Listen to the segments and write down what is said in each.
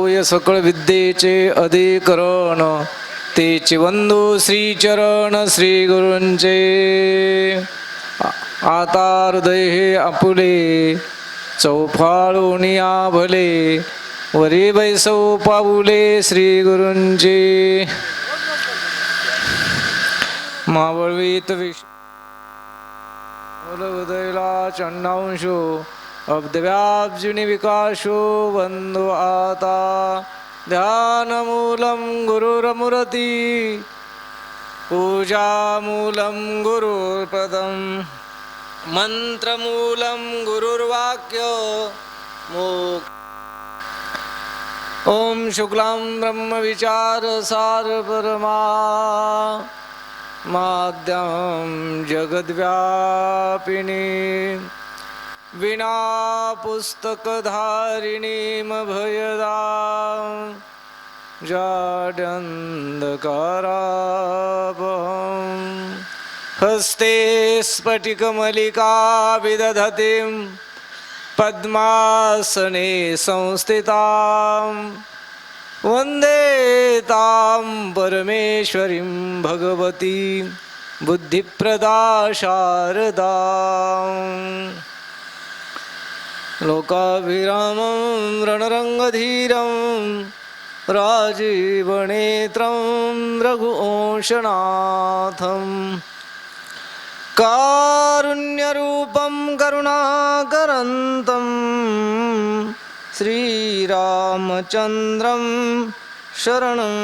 होय सकळ विद्येचे अधिकरण, तेचे वंदू श्रीचरण श्री गुरूंचे. आता हृदय हे आपुले, चौफाळून भले, वरी बैसव पाऊले श्री गुरूंचे. मावळवीत उदयला चंडांशो, अब्दव्याब्जिनी विकाशो वंदो आता. ध्यानमूलं गुरुरमूर्ती, पूजामूलं गुरुपदं, मंत्रमूलं गुरुर्वाक्य मोक्ष. ओम शुक्लां ब्रह्म विचार सार परमा, माद्यं जगद्व्यापिनी, विना पुस्तकधारिणीं भयदां, जाड्यन्धकारापहं. हस्ते स्फटिकमलिका विदधतीं, पद्मासने संस्थितां, वन्दे तां परमेश्वरीं भगवती बुद्धिप्रदा शारदां. लोकाभिरामं रणरङ्गधीरं, राजीवनेत्रं रघुवंशनाथं, कारुण्यरूपं करुणाकरन्तं, श्रीरामचन्द्रं शरणं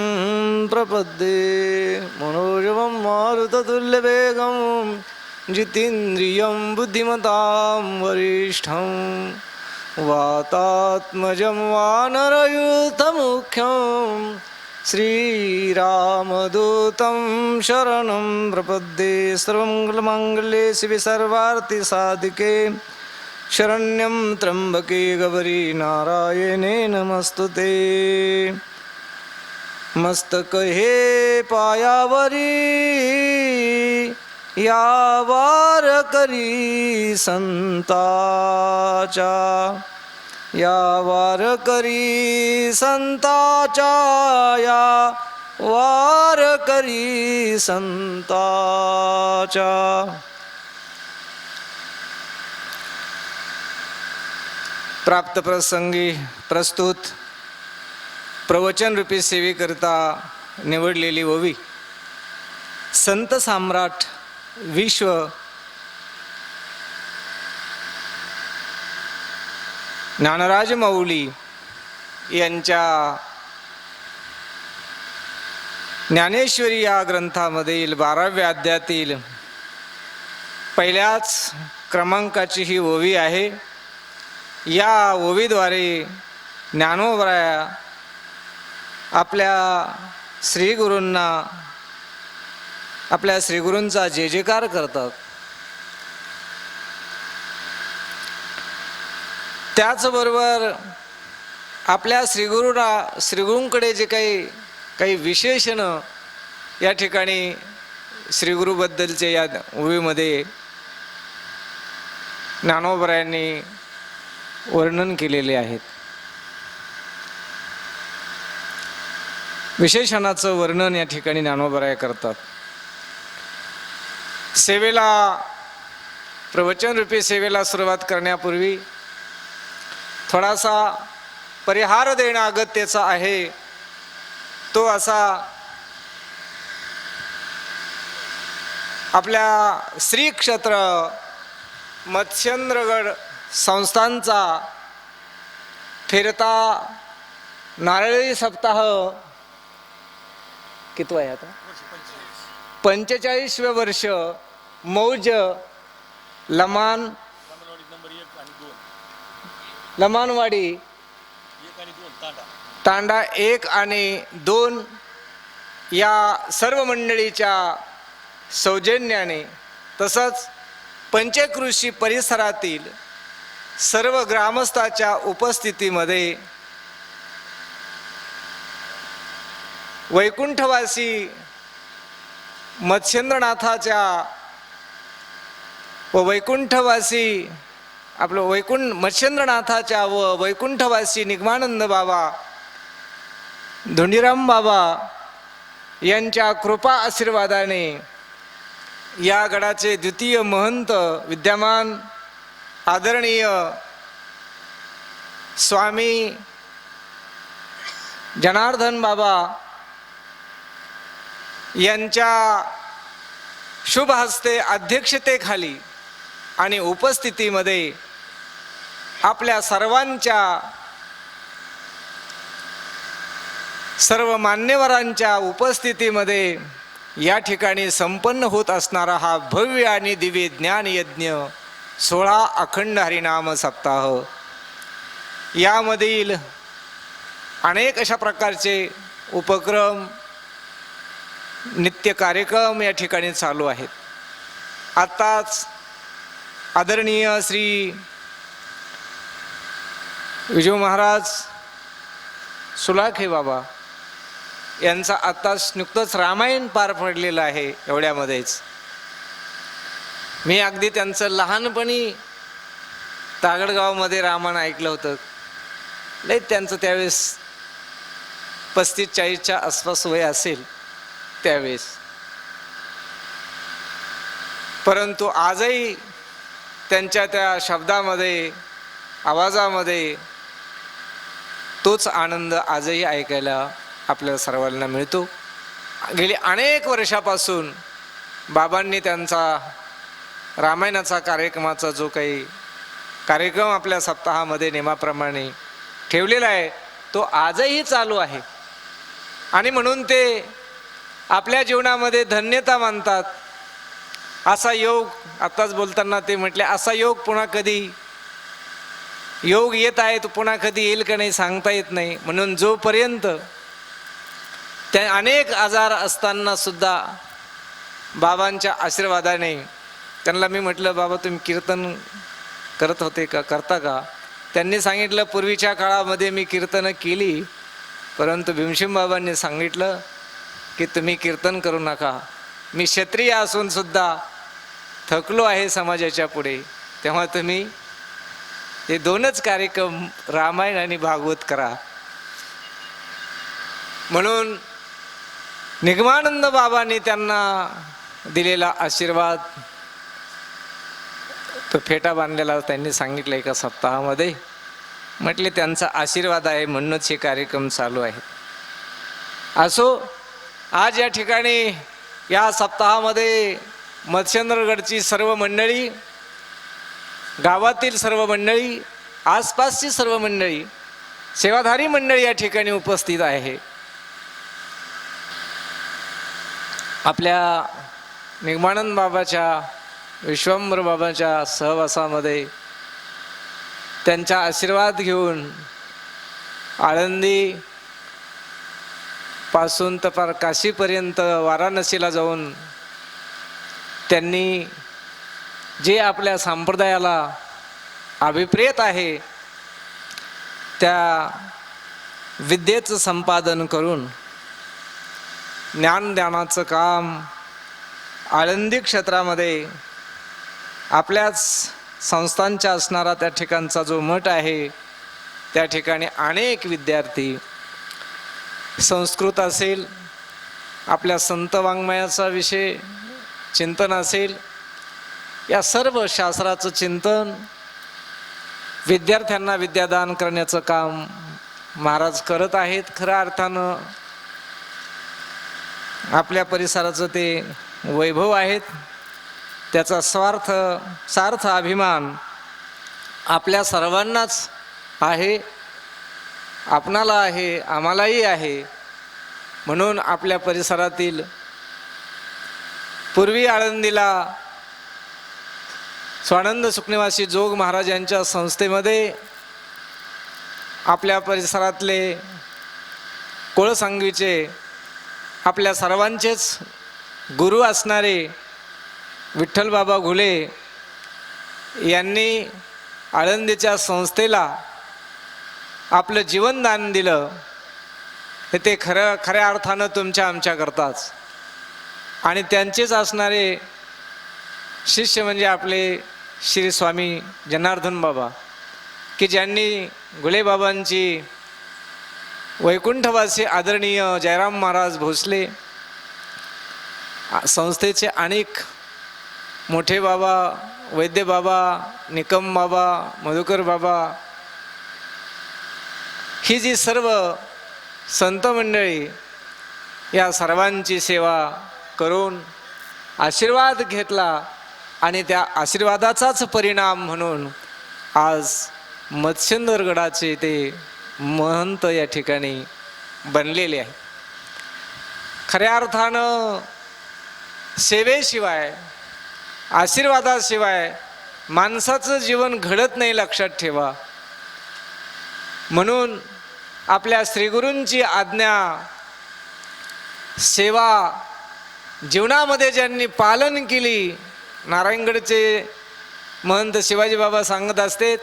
प्रपद्ये. मनोजवं मारुततुल्यवेगं, जितेन्द्रियं बुद्धिमतां वरिष्ठं, वातात्मजं वानरयूथमुख्यं, श्रीरामदूतं शरणं प्रपद्ये. सर्वमङ्गलमाङ्गल्ये शिवे सर्वार्थिसाधिके, शरण्यं त्र्यंबके गौरी नारायणे नमस्तुते. मस्तक हे पायावरी, या वारकरी संताचा, या वारकरी संताचा, या वारकरी संताचा. प्राप्त प्रसंगी प्रस्तुत प्रवचन रूपी सेवेकरिता निवडलेली ओवी, संत सम्राट विश्व ज्ञानराज माऊली यांच्या ज्ञानेश्वरी या ग्रंथामधील 12व्या अध्यायातील पहिल्याच क्रमांकाची ही ओवी आहे. या ओवीद्वारे ज्ञानोबराया आपल्या श्रीगुरूंना, आपल्या श्रीगुरूंचा जय जयकार करतात. त्याचबरोबर आपल्या श्रीगुरूंकडे जे काही विशेषण या ठिकाणी श्रीगुरूबद्दलचे या ओवीमध्ये ज्ञानोबरायांनी वर्णन केलेले आहेत. विशेषणाचं वर्णन या ठिकाणी ज्ञानोबराय करतात. सेवेला, प्रवचन रूपी सेवेला सुरुवात करण्यापूर्वी थोडासा परिहार देणं अगत्याचं आहे. तो असा, आपल्या श्री क्षेत्र मत्स्येंद्रगड संस्थांचा फिरता नारळी सप्ताह कितवा आहे आता, 45वें वर्ष मौज लमानवाडी तांडा 1 आणि 2 या सर्व मंडळीच्या सौजन्याने, तसंच पंचकृषी परिसरातील सर्व ग्रामस्थाच्या उपस्थितीमध्ये वैकुंठवासी मत्स्येंद्रनाथाच्या व वैकुंठवासी आपलं मत्स्येंद्रनाथाच्या व वैकुंठवासी निगमानंद बाबा धोंडीराम बाबा यांच्या कृपा आशीर्वादाने या गडाचे द्वितीय महंत विद्यमान आदरणीय स्वामी जनार्दन बाबा यांच्या शुभ हस्ते अध्यक्षतेखाली आणि उपस्थितीमध्ये आपल्या सर्व मान्यवरांच्या उपस्थितीमध्ये या ठिकाणी संपन्न होत असणारा हा भव्य आणि दिव्य ज्ञान यज्ञ 16 अखंड हरिनाम सप्ताह, यामधील अनेक अशा प्रकारचे उपक्रम नित्य कार्यक्रम या ठिकाणी चालू आहेत. आत्ताच आदरणीय श्री विजू महाराज सुलाखे बाबा यांचा आत्ताच नुकतंच रामायण पार पडलेलं आहे. एवढ्यामध्येच मी अगदी त्यांचं लहानपणी तागडगावमध्ये रामायण ऐकलं होतं. लई त्यांचं त्यावेळेस 35-40च्या आसपास वय असेल त्यावेळेस. परंतु आजही त्यांच्या त्या शब्दामध्ये आवाजामध्ये तोच आनंद आजही ऐकायला आपल्याला सर्वांना मिळतो. गेली अनेक वर्षापासून बाबांनी त्यांचा रामायणाचा कार्यक्रमाचा जो काही कार्यक्रम आपल्या सप्ताहामध्ये नेमाप्रमाणे ठेवलेला आहे तो आजही चालू आहे. आणि म्हणून ते आपल्या जीवनामध्ये धन्यता मानतात. असा योग, आत्ताच बोलताना ते म्हटले, असा योग पुन्हा कधी योग येत आहे तो पुन्हा कधी येईल का नाही सांगता येत नाही. म्हणून जोपर्यंत त्या अनेक आजार असताना सुद्धा बाबांच्या आशीर्वादाने त्यांना मी म्हटलं, बाबा तुम्ही कीर्तन करत होते का, करता का? त्यांनी सांगितलं, पूर्वीच्या काळामध्ये मी कीर्तनं केली, परंतु भीमसेन बाबांनी सांगितलं की तुम्ही कीर्तन करू नका. मी क्षत्रिय असून सुद्धा थकलो आहे समाजाच्या पुढे, तेव्हा तुम्ही हे 2च कार्यक्रम रामायण आणि भागवत करा. म्हणून निगमानंद बाबांनी त्यांना दिलेला आशीर्वाद तो फेटा बांधलेला त्यांनी सांगितलं एका सप्ताहामध्ये. म्हटले त्यांचा आशीर्वाद आहे म्हणूनच हे कार्यक्रम चालू आहे. असो, आज या ठिकाणी या सप्ताहामध्ये मत्स्येंद्रगडची सर्व मंडळी, गावातील सर्व मंडळी, आसपासची सर्व मंडळी, सेवाधारी मंडळी या ठिकाणी उपस्थित आहे. आपल्या निगमानंद बाबाच्या, विश्वंभर बाबाच्या सहवासामध्ये त्यांचा आशीर्वाद घेऊन आळंदी पासून तर काशीपर्यंत वाराणसीला जाऊन त्यांनी जे आपल्या संप्रदायाला अभिप्रेत आहे त्या विद्येचं संपादन करून ज्ञानदानाचं काम आळंदी क्षेत्रामध्ये आपल्याच संस्थांच्या असणारा त्या ठिकाणचा जो मठ आहे त्या ठिकाणी अनेक विद्यार्थी, संस्कृत असेल, आपल्या संत वाङ्मयाचा विषय चिंतन असेल, या सर्व शास्त्राचं चिंतन, विद्यार्थ्यांना विद्यादान करण्याचं काम महाराज करत आहेत. खऱ्या अर्थानं आपल्या परिसराचं ते वैभव आहेत. त्याचा सार्थ अभिमान आपल्या सर्वांनाच आहे, आपणाला आहे, आम्हालाही आहे. म्हणून आपल्या परिसरातील पूर्वी आळंदीला स्वानंद सुखनिवासी जोग महाराज यांच्या संस्थेमध्ये आपल्या परिसरातले कोळसांगवीचे आपल्या सर्वांचेच गुरु असणारे विठ्ठल बाबा घुले यांनी आळंदीच्या संस्थेला आपलं जीवनदान दिलं. हे ते खऱ्या अर्थानं तुमच्या आमच्याकरताच. आणि त्यांचेच असणारे शिष्य म्हणजे आपले श्री स्वामी जनार्दन बाबा, की ज्यांनी घुले बाबांची वैकुंठवासी आदरणीय जयराम महाराज भोसले संस्थेचे अनेक मोठे बाबा, वैद्य बाबा, निकम बाबा, मधुकर बाबा, ही जी सर्व संत मंडळी या सर्वांची सेवा करून आशीर्वाद घेतला आणि त्या आशीर्वादाचाच परिणाम म्हणून आज मत्स्येंद्रगडाचे ते महंत या ठिकाणी बनलेले आहे. खऱ्या अर्थानं सेवेशिवाय, आशीर्वादाशिवाय माणसाचं जीवन घडत नाही, लक्षात ठेवा. म्हणून आपल्या श्रीगुरूंची आज्ञा, सेवा जीवनामध्ये ज्यांनी पालन केली, नारायणगडचे महंत शिवाजी बाबा सांगत असते,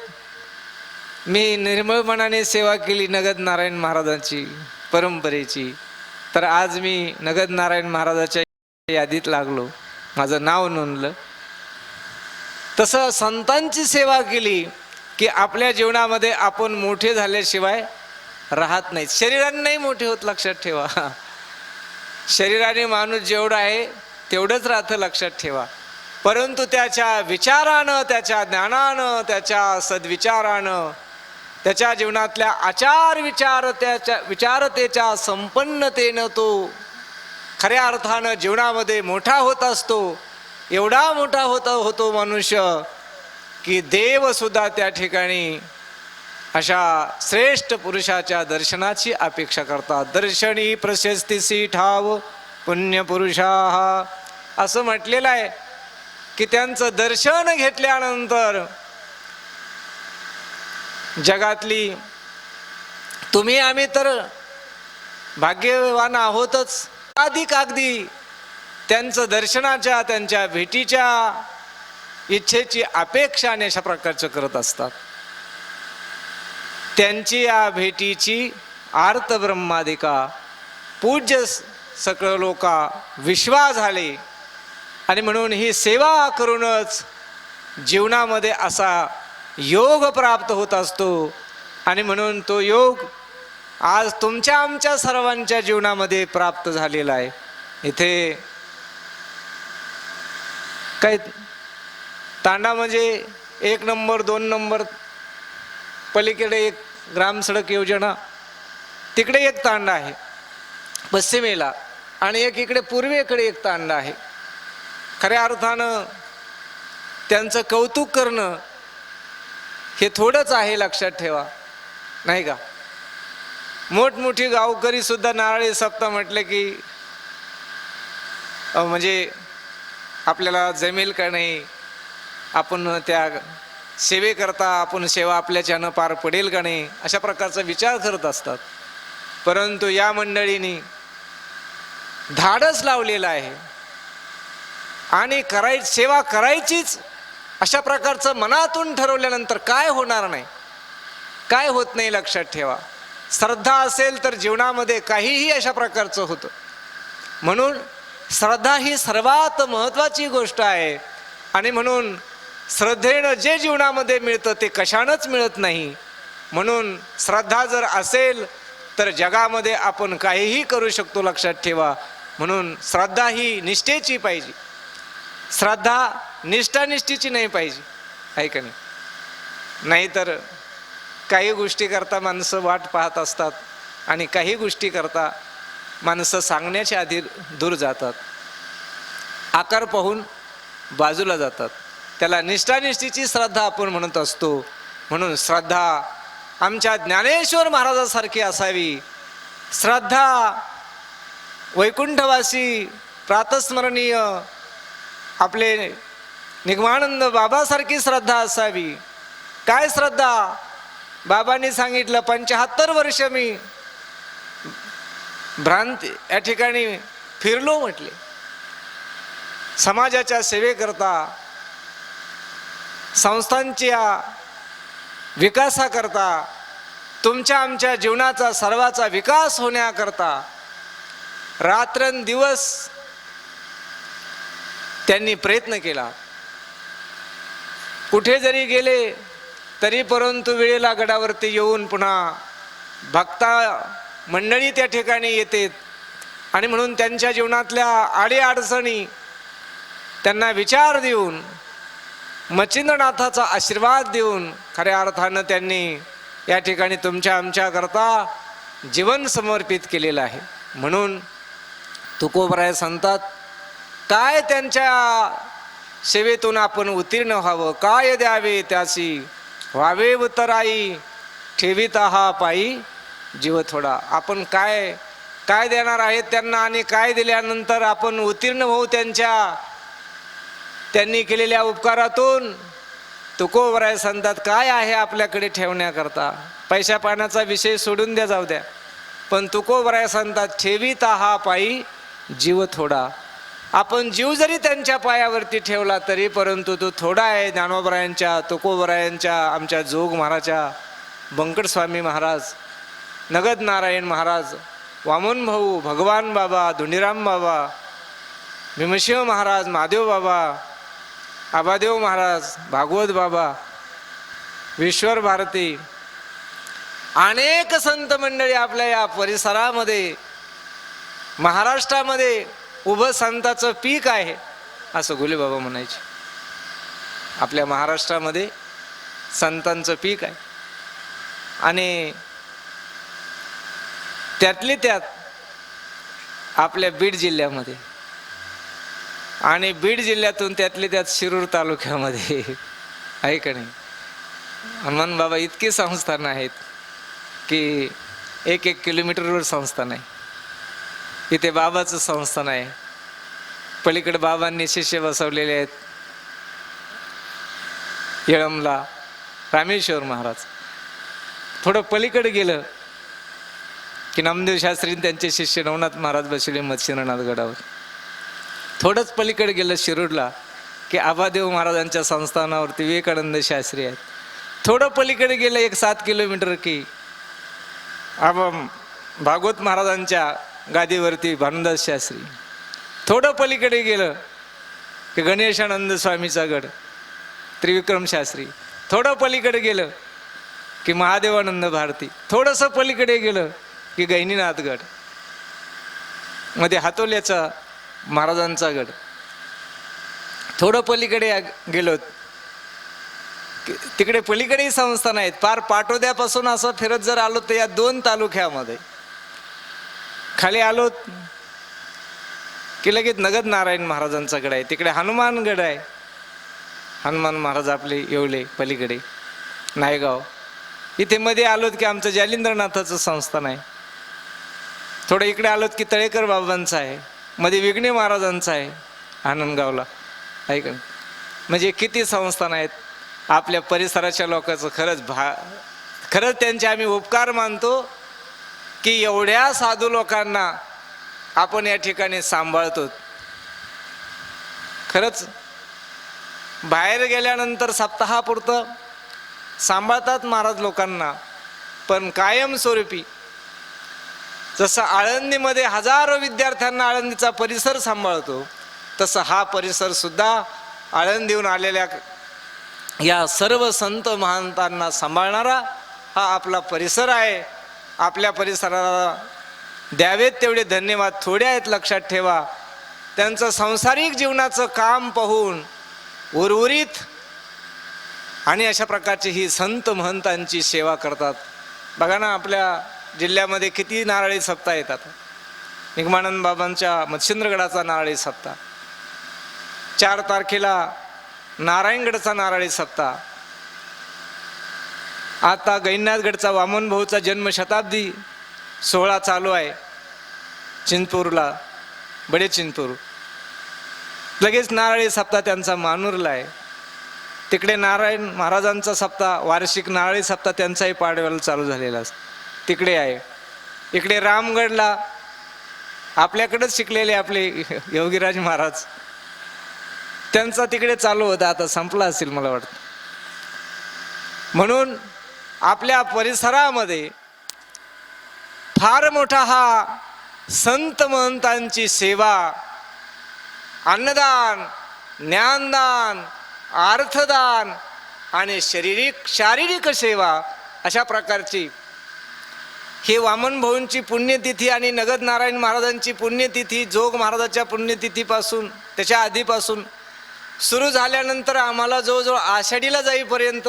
मी निर्मळपणाने सेवा केली नगद नारायण महाराजांची परंपरेची, तर आज मी नगद नारायण महाराजाच्या यादीत लागलो, माझं नाव नोंदलं. तसं संतांची सेवा केली की आपल्या जीवनामध्ये आपण मोठे झाल्याशिवाय राहत नाहीत. शरीराने नाही मोठे होत, लक्षात ठेवा. शरीराने माणूस जेवढा आहे तेवढंच राहतं, लक्षात ठेवा. परंतु त्याच्या विचारानं, त्याच्या ज्ञानानं, त्याच्या सद्विचारानं, त्याच्या जीवनातल्या विचारतेच्या संपन्नतेनं तो खऱ्या अर्थानं जीवनामध्ये मोठा होत असतो. एवढा मोठा होतो मनुष्य की देवसुद्धा त्या ठिकाणी अशा श्रेष्ठ पुरुषाच्या दर्शनाची अपेक्षा करतात. दर्शनी प्रशस्तीसी ठाव पुण्यपुरुषा, असं म्हटलेलं आहे की त्यांचं दर्शन घेतल्यानंतर जगातली तुम्ही आम्ही तर भाग्यवान आहोतच, अगदी त्यांचं दर्शनाच्या, त्यांच्या भेटीच्या इच्छेची अपेक्षा अशा प्रकारचं करत असतात. त्यांची या भेटीची आर्त ब्रह्मादिका पूज्य सकळ लोका विश्वास झाले आणि म्हणून ही सेवा करूनच जीवनामध्ये असा योग प्राप्त होत असतो. आणि म्हणून तो योग आज तुमच्या आमच्या सर्वांच्या जीवनामध्ये प्राप्त झालेला आहे. इथे काय तांडा म्हणजे 1 नंबर 2 नंबर, पलीकडे एक ग्रामसडक योजना, तिकडे एक तांडा आहे पश्चिमेला, आणि एक इकडे पूर्वेकडे एक तांडा आहे. खऱ्या अर्थानं त्यांचं कौतुक करणं हे थोडंच आहे, लक्षात ठेवा, नाही का. मोठमोठी गावकरी सुद्धा नारळी सप्ताह म्हटलं की म्हणजे आपल्याला जमेल का नाही, आपण त्या सेवेकरता आपण सेवा आपल्याच्यानं पार पडेल का नाही, अशा प्रकारचा विचार करत असतात. परंतु या मंडळींनी धाडस लावलेलं आहे आणि सेवा करायचीच अशा प्रकारचं मनातून ठरवल्यानंतर काय होणार नाही, काय होत नाही, लक्षात ठेवा. श्रद्धा असेल तर जीवनामध्ये काहीही अशा प्रकारचं होतं. म्हणून श्रद्धा ही सर्वात महत्त्वाची गोष्ट आहे. आणि म्हणून श्रद्धेनं जे जीवनामध्ये मिळतं ते कशानंच मिळत नाही. म्हणून श्रद्धा जर असेल तर जगामध्ये आपण काहीही करू शकतो, लक्षात ठेवा. म्हणून श्रद्धा ही निष्ठेची पाहिजे, श्रद्धा निष्ठानिष्ठीची नाही पाहिजे, आहे का नाही. नाहीतर काही गोष्टी करता माणसं वाट पाहत असतात आणि काही गोष्टी करता माणसं सांगण्याच्या आधी दूर जातात, आकार पाहून बाजूला जातात. त्याला निष्ठानिष्ठीची श्रद्धा आपण म्हणत असतो. म्हणून श्रद्धा आमच्या ज्ञानेश्वर महाराजासारखी असावी. श्रद्धा वैकुंठवासी प्रातस्मरणीय आपले निगमानंद बाबासारखी श्रद्धा असावी. काय श्रद्धा? बाबांनी सांगितलं 75 वर्ष मी भ्रांती या ठिकाणी फिरलो, म्हटले समाजाच्या सेवेकरता, संस्थांच्या विकासाकरता, तुमच्या आमच्या जीवनाचा सर्वाचा विकास होण्याकरता रात्रंदिवस त्यांनी प्रयत्न केला. कुठे जरी गेले तरी परंतु वेळेला गडावरती येऊन पुन्हा मंडळी त्या ठिकाणी येते आणि म्हणून त्यांच्या जीवनातल्या अडीअडचणी त्यांना विचार देऊन मच्छिंद्रनाथाचा आशीर्वाद देऊन खऱ्या अर्थानं त्यांनी या ठिकाणी तुमच्या आमच्याकरता जीवन समर्पित केलेलं आहे. म्हणून तुकोबराय सांगतात, काय त्यांच्या सेवेतून आपण उत्तीर्ण व्हावं, काय द्यावे त्याची व्हावे उतराई, ठेवीत हा पायी जीव थोडा. आपण काय काय देणार आहेत त्यांना आणि काय दिल्यानंतर आपण उत्तीर्ण होऊ त्यांनी केलेल्या उपकारातून. तुकोबराय सांगतात, काय आहे आपल्याकडे ठेवण्याकरता. पैशा पाण्याचा विषय सोडून द्या, जाऊ द्या, पण तुकोबराय सांगतात, ठेवीत हा पायी जीव थोडा. आपण जीव जरी त्यांच्या पायावरती ठेवला तरी परंतु तो थोडा आहे. ज्ञानोबरायांच्या, तुकोबरायांच्या, आमच्या जोग महाराजा, बंकट स्वामी महाराज, नगद नारायण महाराज, वामन भाऊ, भगवान बाबा, धुंडीराम बाबा, भीमशिव महाराज, महादेव बाबा, आबादेव महाराज, भागवत बाबा, विश्वर भारती, अनेक संत मंडळी आपल्या या परिसरामध्ये, महाराष्ट्रामध्ये उभं संताचं पीक आहे असं गुले बाबा म्हणायचे. आपल्या महाराष्ट्रामध्ये संतांचं पीक आहे आणि त्यातले त्यात आपल्या बीड जिल्ह्यामध्ये आणि बीड जिल्ह्यातून त्यातले त्यात शिरूर तालुक्यामध्ये आहे का नाही. हनुमान बाबा इतकी संस्थानं आहेत की 1-1 किलोमीटरवर संस्थान आहे. इथे बाबाचं संस्थान आहे. पलीकडे बाबांनी शिष्य बसवलेले आहेत. येळमला रामेश्वर महाराज. थोडं पलीकडे गेलं की नामदेव शास्त्री त्यांचे शिष्य नवनाथ महाराज बसले मच्छिंद्रनाथ गडावर. थोडंच पलीकडे गेलं शिरूरला की आबादेव महाराजांच्या संस्थानावरती विवेकानंद शास्त्री आहेत. थोडं पलीकडे गेलं 1-7 किलोमीटर की भागवत महाराजांच्या गादीवरती भानुदास शास्त्री. थोडं पलीकडे गेलं की गणेशानंद स्वामीचा गड त्रिविक्रम शास्त्री. थोडं पलीकडे गेलं की महादेवानंद भारती. थोडंसं पलीकडे गेलं की गहिनीनाथ गड, मध्ये हातोल्याचा महाराजांचा गड. थोडं पलीकडे गेलो तिकडे पलीकडेही संस्थान आहेत. फार पाटोद्यापासून असं फिरत जर आलो तर या 2 तालुक्यामध्ये खाली आलो की लगेच नगद नारायण महाराजांचा गड आहे. तिकडे हनुमान गड आहे. हनुमान महाराज आपले येवले पलीकडे नायगाव. इथे मध्ये आलोत की आमचं जालिंद्रनाथाचं संस्थान आहे. थोडं इकडे आलोत की तळेकर बाबांचं आहे. मध्ये विघ्ने महाराजांचं आहे आनंदगावला. ऐक म्हणजे किती संस्थान आहेत. आपल्या परिसराच्या लोकांचं खरंच त्यांचे आम्ही उपकार मानतो की एवढ्या साधू लोकांना आपण या ठिकाणी सांभाळतो. खरंच बाहेर गेल्यानंतर सप्ताहापुरतं सांभाळतात महाराज लोकांना, पण कायमस्वरूपी जसं आळंदीमध्ये हजारो विद्यार्थ्यांना आळंदीचा परिसर सांभाळतो तसं हा परिसर सुद्धा आळंदीहून आलेल्या या सर्व संत महंतांना सांभाळणारा हा आपला परिसर आहे. आपल्या परिसराला द्यावेत तेवढे धन्यवाद थोडे आहेत, लक्षात ठेवा. त्यांचं सांसारिक जीवनाचं काम पाहून उर्वरित आणि अशा प्रकारची ही संत महंतांची सेवा करतात. बघा ना, आपल्या जिल्ह्यामध्ये किती नारळी सप्ताह येतात. निगमानंद बाबांच्या मच्छिंद्रगडाचा नारळी सप्ताह, 4 तारखेला नारायणगडचा नारळी सप्ताह, आता गैनाथगडचा वामन भाऊचा जन्मशताब्दी सोहळा चालू आहे चिंचपूरला, बडे चिंचपूर. लगेच नारळी सप्ताह त्यांचा मानूरला आहे. तिकडे नारायण महाराजांचा सप्ताह, वार्षिक नारळी सप्ताह त्यांचाही पाडव्याला चालू झालेला तिकडे आहे. इकडे रामगडला आपल्याकडेच शिकलेले आपले योगीराज महाराज, त्यांचा तिकडे चालू होता, आता संपला असेल मला वाटतं. म्हणून आपल्या परिसरामध्ये फार मोठा हा संत महंतांची सेवा, अन्नदान, ज्ञानदान, अर्थदान आणि शारीरिक सेवा अशा प्रकारची हे वामन भाऊंची पुण्यतिथी आणि नगद नारायण महाराजांची पुण्यतिथी, जोग महाराजाच्या पुण्यतिथीपासून त्याच्या आधीपासून सुरू झाल्यानंतर आम्हाला जवळजवळ आषाढीला जाईपर्यंत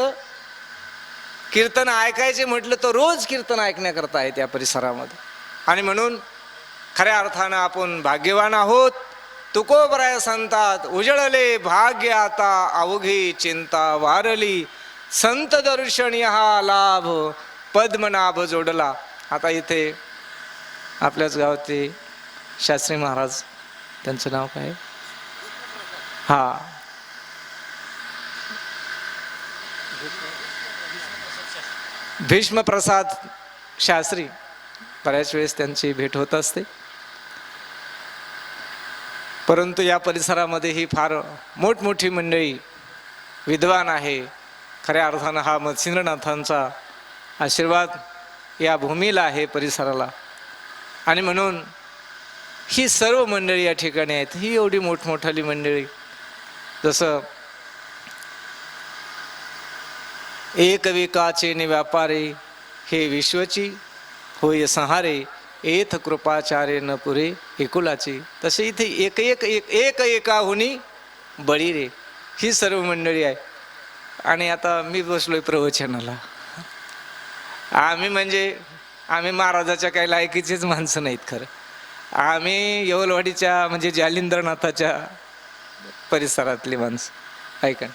कीर्तन ऐकायचे म्हटलं तर रोज कीर्तन ऐकण्याकरता आहे त्या परिसरामध्ये. आणि म्हणून खऱ्या अर्थानं आपण भाग्यवान आहोत. तुकोबराय संतात उजळले भाग्य आता, अवघी चिंता वारली संत दर्शन हा लाभ, पद्मनाभ जोडला. आता इथे आपल्याच गावातले शास्त्री महाराज, त्यांचं नाव काय? भीष्मप्रसाद शास्त्री, बऱ्याच वेळेस त्यांची भेट होत असते. परंतु या परिसरामध्ये ही फार मोठमोठी मंडळी विद्वान आहे. खऱ्या अर्थानं हा मत्स्येंद्रनाथांचा आशीर्वाद या भूमीला आहे, परिसराला. आणि म्हणून ही सर्व मंडळी या ठिकाणी आहेत. ही एवढी मोठमोठाली मंडळी, जसं एक विकाचे ने व्यापारे हे विश्वची होय संहारे, एथ कृपाचार्य न पुरे एकुलाची. तसे इथे एक एक एक एक एकाहुनी बळी रे, ही सर्व मंडळी आहे. आणि आता मी बसलोय प्रवचनाला. आम्ही महाराजाच्या काही लायकीचीच माणसं नाहीत खरं. आम्ही येवलवाडीच्या म्हणजे जालिंद्रनाथाच्या परिसरातली माणसं. ऐका,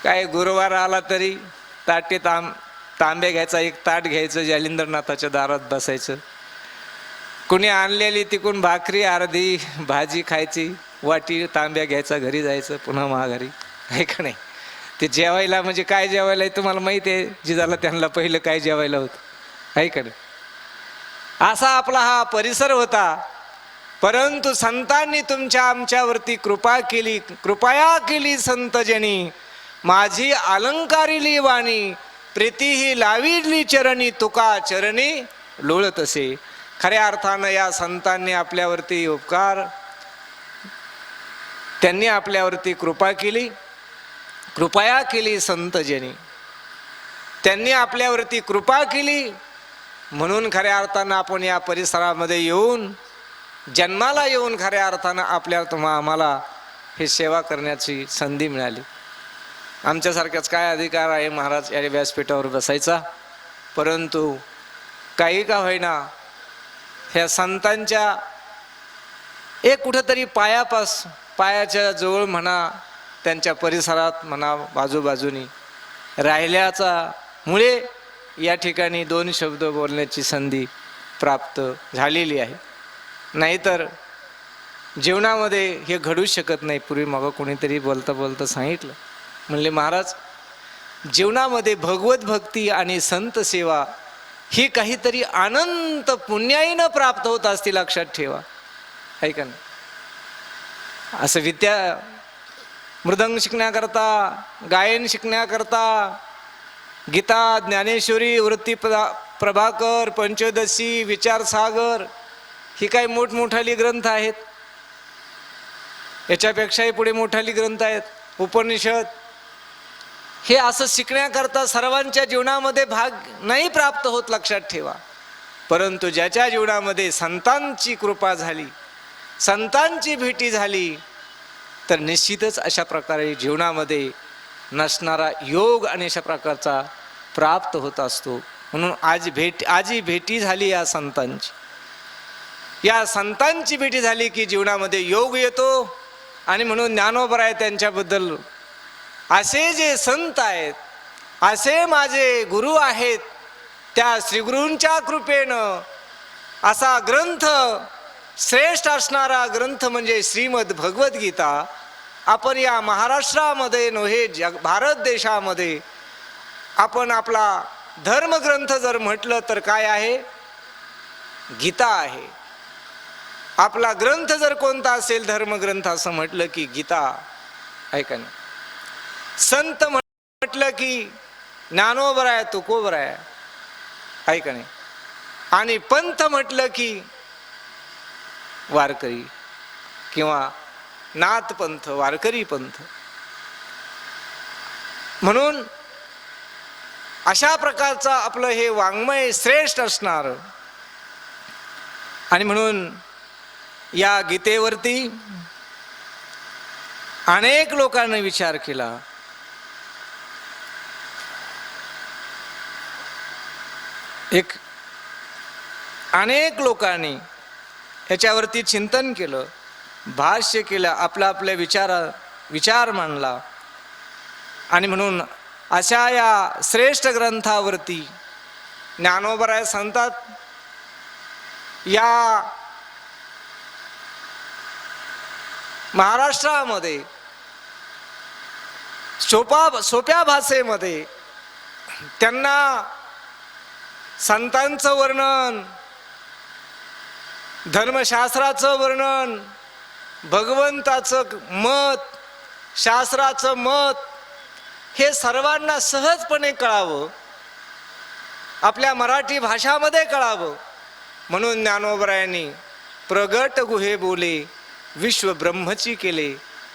काय गुरुवार आला तरी तांबे घ्यायचा, एक ताट घ्यायचं, जालिंद्रनाथाच्या दारात बसायचं. कुणी आणलेली तिकून भाकरी अर्धी भाजी खायची, वाटी तांब्या घ्यायचा, घरी जायचं, पुन्हा माघारी. आहे का नाही? ते जेवायला म्हणजे काय जेवायला आहे तुम्हाला माहिती आहे, जिजाला त्यांना पहिलं काय जेवायला होतं. आहे का नाही? असा आपला हा परिसर होता. परंतु संतांनी तुमच्या आमच्यावरती कृपा केली, कृपया केली संतजनी, माझी अलंकारिली वाणी, प्रीती ही लाविली चरणी, तुका चरणी लोळत असे. खऱ्या अर्थानं या संतांनी आपल्यावरती उपकार, त्यांनी आपल्यावरती कृपा केली, कृपया केली संतजनी, त्यांनी आपल्यावरती कृपा केली. म्हणून खऱ्या अर्थानं आपण या परिसरामध्ये येऊन, जन्माला येऊन खऱ्या अर्थानं आम्हाला हे सेवा करण्याची संधी मिळाली. आमच्यासारख्याच काय अधिकार आहे महाराज या व्यासपीठावर बसायचा. परंतु काही का होईना ह्या संतांच्या एक कुठंतरी पायाच्या जवळ म्हणा, त्यांच्या परिसरात म्हणा, बाजूबाजूनी राहिल्याचा मुळे या ठिकाणी दोन शब्द बोलण्याची संधी प्राप्त झालेली आहे. नाहीतर जीवनामध्ये हे घडू शकत नाही. पूर्वी मग कोणीतरी बोलता बोलता सांगितलं, म्हणले महाराज, जीवनामध्ये भगवत भक्ती आणि संत सेवा ही काहीतरी अनंत पुण्याईनं प्राप्त होत असते, लक्षात ठेवा. आहे का नाही? असं मृदंग शिकण्याकरता, गायन शिकण्याकरता गीता, ज्ञानेश्वरी, वृत्ती प्रभाकर, पंचदशी, विचारसागर ही काही मोठमोठाली ग्रंथ आहेत. याच्यापेक्षाही पुढे मोठाली ग्रंथ आहेत, उपनिषद. हे असं शिकण्याकरता सर्वांच्या जीवनामध्ये भाग नाही प्राप्त होत, लक्षात ठेवा. परंतु ज्याच्या जीवनामध्ये संतांची कृपा झाली, संतांची भेटी झाली, तर निश्चितच अशा प्रकारे जीवनामध्ये नसणारा योग आणि अशा प्रकारचा प्राप्त होत असतो. म्हणून आज भेटी झाली या संतांची. या संतांची भेटी झाली की जीवनामध्ये योग येतो. आणि म्हणून ज्ञानोबराय त्यांच्याबद्दल, असे जे संत आहेत, असे माझे गुरु आहेत, त्या श्रीगुरूंच्या कृपेनं असा ग्रंथ, श्रेष्ठ असणारा ग्रंथ म्हणजे श्रीमद भगवद्गीता आपण या महाराष्ट्रामध्ये नव्हे, भारत देशामध्ये आपण आपला धर्मग्रंथ जर म्हटलं तर काय आहे? गीता आहे. आपला ग्रंथ जर कोणता असेल, धर्मग्रंथ असं म्हटलं की गीता. ऐका ना, संत म्हटलं की ज्ञानोबराय, तुकोबराय. ऐका नाही. आणि पंथ म्हटलं की वारकरी किंवा नाथ पंथ, वारकरी पंथ. म्हणून अशा प्रकारचं आपलं हे वाङ्मय श्रेष्ठ असणार. आणि म्हणून या गीतेवरती अनेक लोकांनी विचार केला. अनेक लोकांनी याच्यावरती चिंतन केलं, भाष्य केलं, आपल्या विचार मांडला. आणि म्हणून अशा या श्रेष्ठ ग्रंथावरती ज्ञानोबराय सांगतात, या महाराष्ट्रामध्ये सोप्या भाषेमध्ये त्यांना संतांचं वर्णन, धर्मशास्त्राचं वर्णन, भगवंताचं मत, शास्त्राचं मत हे सर्वांना सहजपणे कळावं, आपल्या मराठी भाषामध्ये कळावं म्हणून ज्ञानोबरायांनी प्रगट गुहे बोले विश्व ब्रह्मची केले,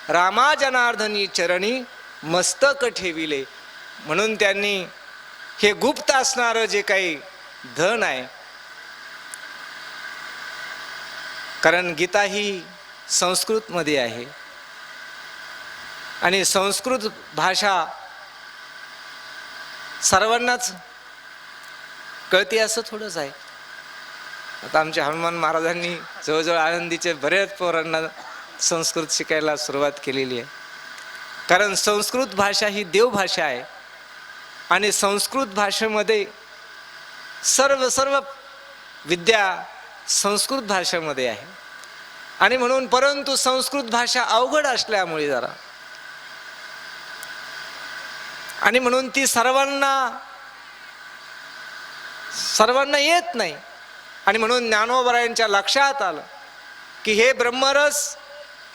रामा जनार्दनी चरणी मस्तक ठेविले. म्हणून त्यांनी हे गुप्त असणारं जे काही धन आहे, कारण गीता ही संस्कृतमध्ये आहे आणि संस्कृत भाषा सर्वांनाच कळते असं थोडंच आहे. आता आमच्या हनुमान महाराजांनी जवळजवळ आळंदीचे बऱ्याच पोरांना संस्कृत शिकायला सुरुवात केलेली आहे, कारण संस्कृत भाषा ही देवभाषा आहे आणि संस्कृत भाषेमध्ये सर्व विद्या संस्कृत भाषेमध्ये आहे. आणि म्हणून परंतु संस्कृत भाषा अवघड असल्यामुळे जरा, आणि म्हणून ती सर्वांना येत नाही. आणि म्हणून ज्ञानोबरायांच्या लक्षात आलं की हे ब्रह्मरस,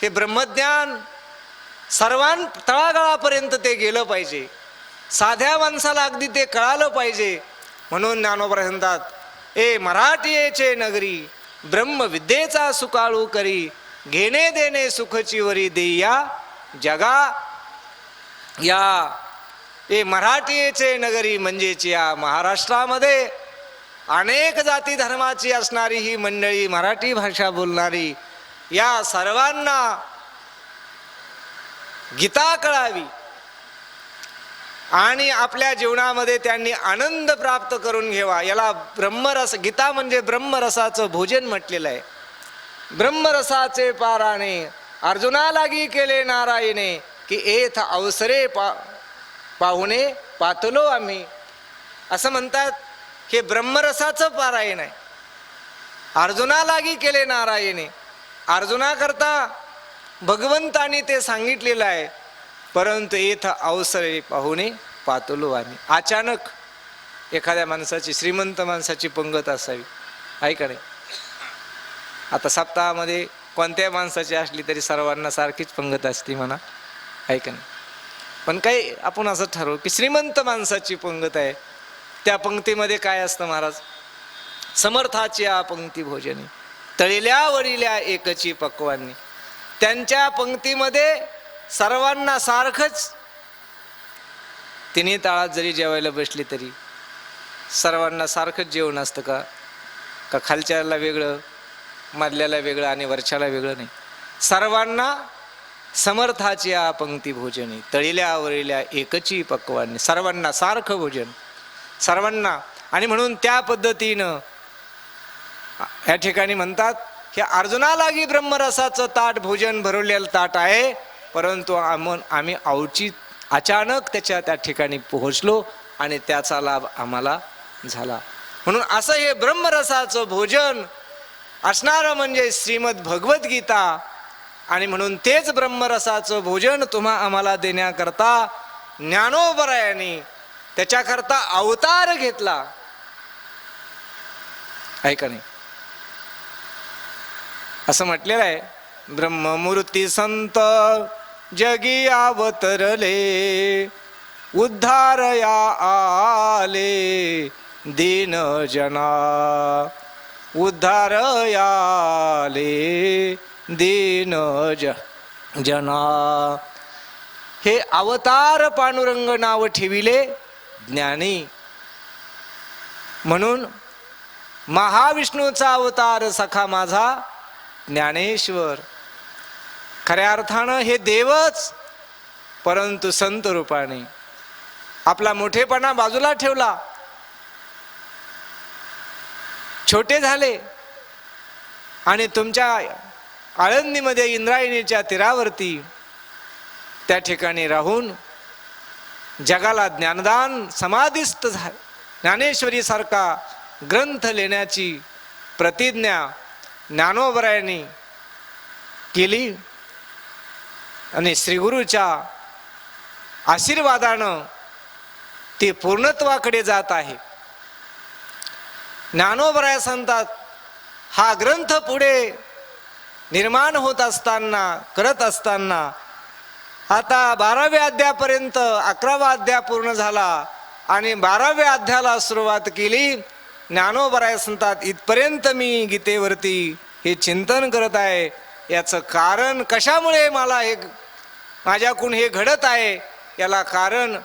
हे ब्रह्मज्ञान तळागाळापर्यंत ते गेलं पाहिजे, साध्या माणसाला अगदी ते कळालं पाहिजे. म्हणून ज्ञानोबराय म्हणतात, ए मराठीचे नगरी ब्रह्मविद्येचा सुकाळू करी, घेणे देणे सुखची वरी देया जगा. या ए मराठीचे नगरी म्हणजेच या महाराष्ट्रामध्ये अनेक जाती धर्माची असणारी ही मंडळी, मराठी भाषा बोलणारी, या सर्वांना गीता कळावी आणि आपल्या जीवनामध्ये त्यांनी आनंद प्राप्त करून घ्यावा. याला ब्रह्मरस, गीता म्हणजे ब्रह्मरसाचं भोजन म्हटलेलं आहे. ब्रह्मरसाचे पाराणे अर्जुना लागी केले नारायणे, की एथ अवसरे पाहुणे पातलो आम्ही. असं म्हणतात, हे ब्रह्मरसाचं पारायण आहे. अर्जुना लागी केले नारायणे, अर्जुना करता भगवंतानी ते सांगितलेलं आहे. परंतु एथ अवसरे पाहुणे पातलो आम्ही. अचानक एखाद्या माणसाची, श्रीमंत माणसाची पंगत असावी, आहे का नाही? आता सप्ताहामध्ये कोणत्या माणसाची असली तरी सर्वांना सारखीच पंगत असते म्हणा, आहे का नाही? पण काही आपण असं ठरवू की श्रीमंत माणसाची पंगत आहे, त्या पंक्तीमध्ये काय असतं महाराज? समर्थाची आ पंक्ती भोजनी, तळिल्या वडिल्या एकची पक्वानी. त्यांच्या पंक्तीमध्ये सर्वांना सारखंच, तिन्ही ताळात जरी जेवायला बसली तरी सर्वांना सारखंच जेवण असतं का? का खालच्याला वेगळं, मधल्याला वेगळं आणि वरच्याला वेगळं? नाही, सर्वांना समर्थाची आ पंक्ती भोजनी, तळिल्या वळिल्या एकची पक्वानी. सर्वांना सारखं भोजन, सर्वांना. आणि म्हणून त्या पद्धतीनं या ठिकाणी म्हणतात, हे अर्जुना लागी ब्रह्मरसाचं ताट, भोजन भरवलेलं ताट आहे, परंतु आम्ही अचानक त्या ठिकाणी पोहोचलो आणि त्याचा लाभ आम्हाला झाला. म्हणून असं हे ब्रह्मरसाचं भोजन असणारं म्हणजे श्रीमद भगवद्गीता. आणि म्हणून तेच ब्रह्मरसाचं भोजन आम्हाला देण्याकरता ज्ञानोबरायांनी त्याच्याकरता अवतार घेतला, आहे का नाही? असं म्हटलेलं आहे, ब्रह्ममूर्ती संत जगी अवतरले, उद्धारया आले दीन जना, उद्धारया आले दीन जना. हे अवतार पांडुरंग नाव ठेविले ज्ञानी. म्हणून महाविष्णूचा अवतार सखा माझा ज्ञानेश्वर. खऱ्या अर्थानं हे देवच, परंतु संत रूपाने. आपला मोठेपणा बाजूला ठेवला, छोटे झाले आणि तुमच्या आळंदीमध्ये इंद्रायणीच्या तीरावरती त्या ठिकाणी राहून जगाला ज्ञानदान समाधिस्थ झाले. ज्ञानेश्वरी सारखा ग्रंथ लिहिण्याची प्रतिज्ञा ज्ञानोबरायांनी केली आणि श्रीगुरूच्या आशीर्वादानं ते पूर्णत्वाकडे जात आहे. ज्ञानोबराय सांगतात, हा ग्रंथ पुढे निर्माण होत असताना, करत असताना आता 12व्या अध्यायापर्यंत 11वा अध्याय पूर्ण झाला आणि 12व्या अध्यायाला सुरुवात केली. ज्ञानोबराय सांगतात, इथपर्यंत मी गीतेवरती हे चिंतन करत आहे. याचं कारण कशामुळे मला हे माझ्याकडून हे घडत आहे, याला कारण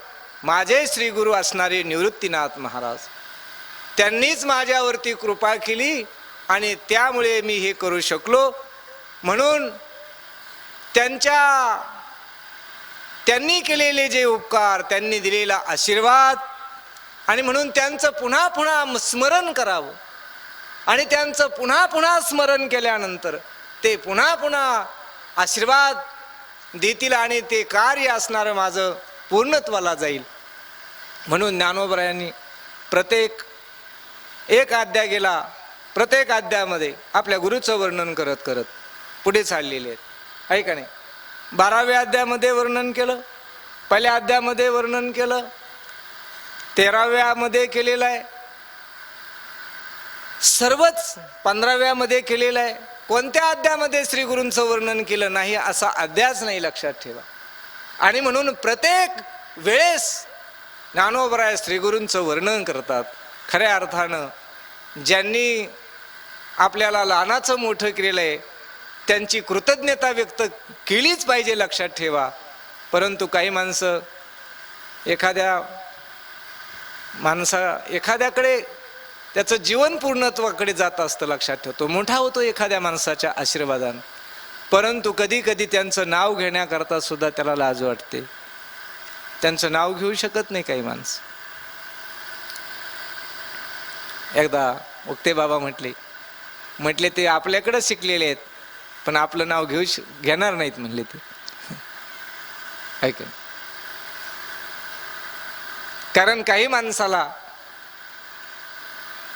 माझे श्री गुरु असणारे निवृत्तीनाथ महाराज, त्यांनीच माझ्यावरती कृपा केली आणि त्यामुळे मी हे करू शकलो. म्हणून त्यांनी केलेले जे उपकार, त्यांनी दिलेला आशीर्वाद, आणि म्हणून त्यांचं पुन्हा पुन्हा स्मरण करावं. आणि त्यांचं पुन्हा पुन्हा स्मरण केल्यानंतर ते पुन्हा पुन्हा आशीर्वाद देतील आणि ते कार्य असणारं माझं पूर्णत्वाला जाईल. म्हणून ज्ञानोबरायांनी प्रत्येक एक अध्याय गेला, प्रत्येक अध्यायामध्ये आपल्या गुरुचं वर्णन करत करत पुढे चाललेले आहेत, आहे का नाही. 12व्या अध्यायामध्ये वर्णन केलं, पहिल्या अध्यायामध्ये वर्णन केलं, 13व्यामध्ये केलेलं आहे, सर्वच 15व्यामध्ये केलेलं आहे. कोणत्या अध्यायामध्ये श्री गुरूंचं वर्णन केलं नाही असा अध्यायच नाही, लक्षात ठेवा. आणि म्हणून प्रत्येक वेळेस ज्ञानोबराय श्री गुरूंचं वर्णन करतात. खऱ्या अर्थानं ज्यांनी आपल्याला लहानाचं मोठं केलेलं आहे त्यांची कृतज्ञता व्यक्त केलीच पाहिजे, लक्षात ठेवा. परंतु काही माणसं एखाद्याकडे त्याचं जीवन पूर्णत्वाकडे जात असतं, लक्षात ठेवतो, मोठा होतो एखाद्या माणसाच्या आशीर्वादानं, परंतु कधी कधी त्यांचं नाव घेण्याकरता सुद्धा त्याला लाज वाटते. त्यांचं नाव घेऊ शकत नाही काही माणसं. एकदा मुक्ते बाबा म्हटले ते आपल्याकडे शिकलेले आहेत पण आपलं नाव घेणार नाहीत म्हणले ते, ऐक. कारण काही माणसाला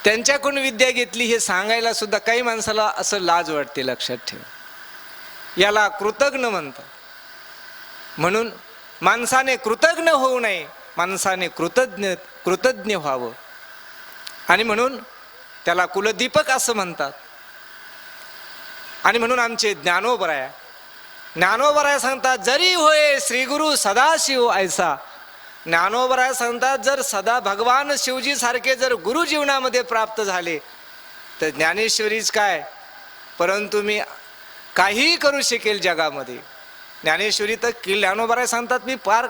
त्यांच्याकडून विद्या घेतली हे सांगायला सुद्धा काही माणसाला असं लाज वाटते, लक्षात ठेवा. याला कृतज्ञ म्हणतात. म्हणून माणसाने कृतज्ञ होऊ नये, माणसाने कृतज्ञ व्हावं. आणि म्हणून त्याला कुलदीपक असं म्हणतात. आणि म्हणून आमचे ज्ञानोबराय सांगतात, जरी होय श्री गुरु सदाशिव ऐसा. ज्ञानोबराय सांगतात, जर सदा भगवान शिवजी सारखे जर गुरु जीवनामध्ये प्राप्त झाले तर ज्ञानेश्वरीच काय, परंतु मी काहीही करू शकेल जगामध्ये. ज्ञानेश्वरी तर ज्ञानोबराय सांगतात मी पार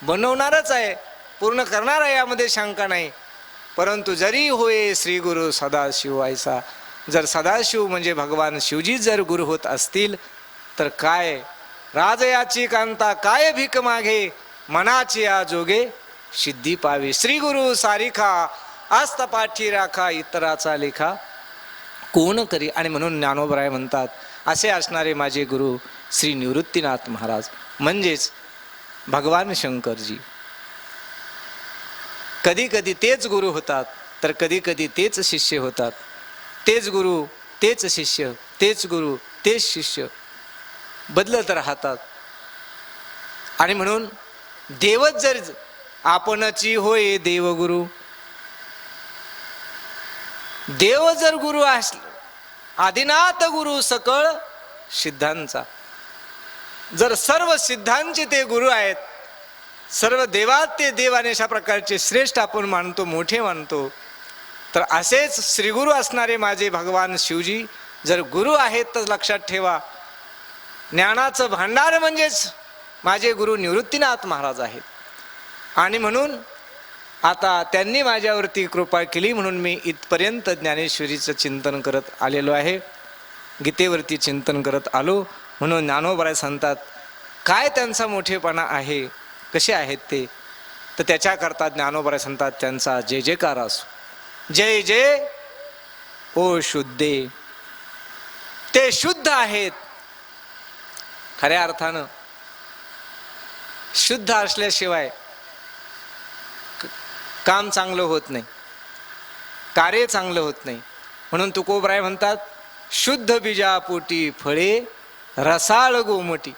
बनवणारच आहे, पूर्ण करणार आहे, यामध्ये शंका नाही. परंतु जरी होय श्री गुरु सदाशिव ऐसा, जर सदाशिव म्हणजे भगवान शिवजी जर गुरु होत असतील तर काय राजयाची कांता काय भीक मागे, मनाची आजोगे सिद्धी पावे. श्री गुरु सारिखा आस्तपाठी राखा, इतराचा लेखा कोण करी. आणि म्हणून ज्ञानोबराय म्हणतात, असे असणारे माझे गुरु श्री निवृत्तीनाथ महाराज म्हणजेच भगवान शंकरजी. कधी कधी तेच गुरु होतात तर कधी कधी तेच शिष्य होतात. तेच गुरु तेच शिष्य, तेच गुरु तेच शिष्य बदलत राहतात. आणि म्हणून देवच जर आपणची होय देवगुरु, देव जर गुरु असले, आदिनाथ गुरु सकळ सिद्धांचा. जर सर्व सिद्धांचे ते गुरु आहेत, सर्व देवात ते देव आणि अशा प्रकारचे श्रेष्ठ आपण मानतो, मोठे मानतो, तर असेच श्रीगुरु असणारे माझे भगवान शिवजी जर गुरु आहेत तर लक्षात ठेवा, ज्ञानाचं भांडार म्हणजेच माझे गुरु निवृत्तीनाथ महाराज आहेत. आणि म्हणून आता त्यांनी माझ्यावरती कृपा केली म्हणून मी इथपर्यंत ज्ञानेश्वरीचं चिंतन करत आलेलो आहे, गीतेवरती चिंतन करत आलो. म्हणून ज्ञानोबराय सांगतात काय त्यांचा मोठेपणा आहे, कसे आहेत ते, तर त्याच्याकरता ज्ञानोबराय सांगतात त्यांचा जय जयकार असो. जय जय ओ शुद्धे. ते शुद्ध आहेत. खऱ्या अर्थानं शुद्ध असल्याशिवाय काम चांगलं होत नाही, कार्य चांगलं होत नाही. म्हणून तुकोबराय म्हणतात शुद्ध बीजापोटी फळे रसाळ गोमटी.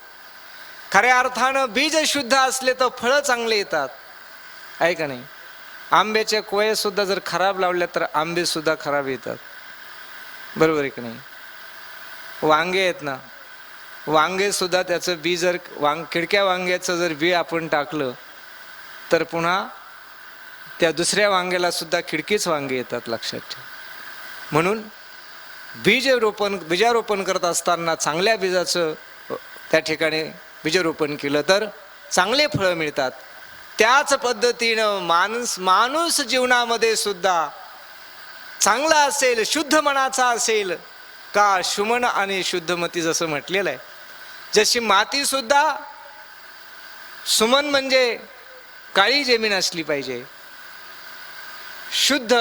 खऱ्या अर्थानं बीज शुद्ध असले तर फळं चांगले येतात, आहे का नाही. आंब्याच्या कोया सुद्धा जर खराब लावल्या तर आंबे सुद्धा खराब येतात, बरोबर आहे का नाही. वांगे आहेत ना, वांगे सुद्धा त्याचं बी जर खिडक्या वांग्याचं जर बी आपण टाकलं तर पुन्हा त्या दुसऱ्या वांग्याला सुद्धा खिडकीच वांगे येतात, लक्षात ठेवा. म्हणून बीजारोपण करत असताना चांगल्या बीजाचं त्या ठिकाणी बीजरोपण केलं तर चांगले फळं मिळतात. त्याच पद्धतीनं माणूस जीवनामध्ये सुद्धा चांगला असेल, शुद्ध मनाचा असेल का शुमन आणि शुद्धमती जसं म्हटलेलं आहे. जशी माती सुद्धा सुमन म्हणजे काळी जमीन असली पाहिजे, शुद्ध,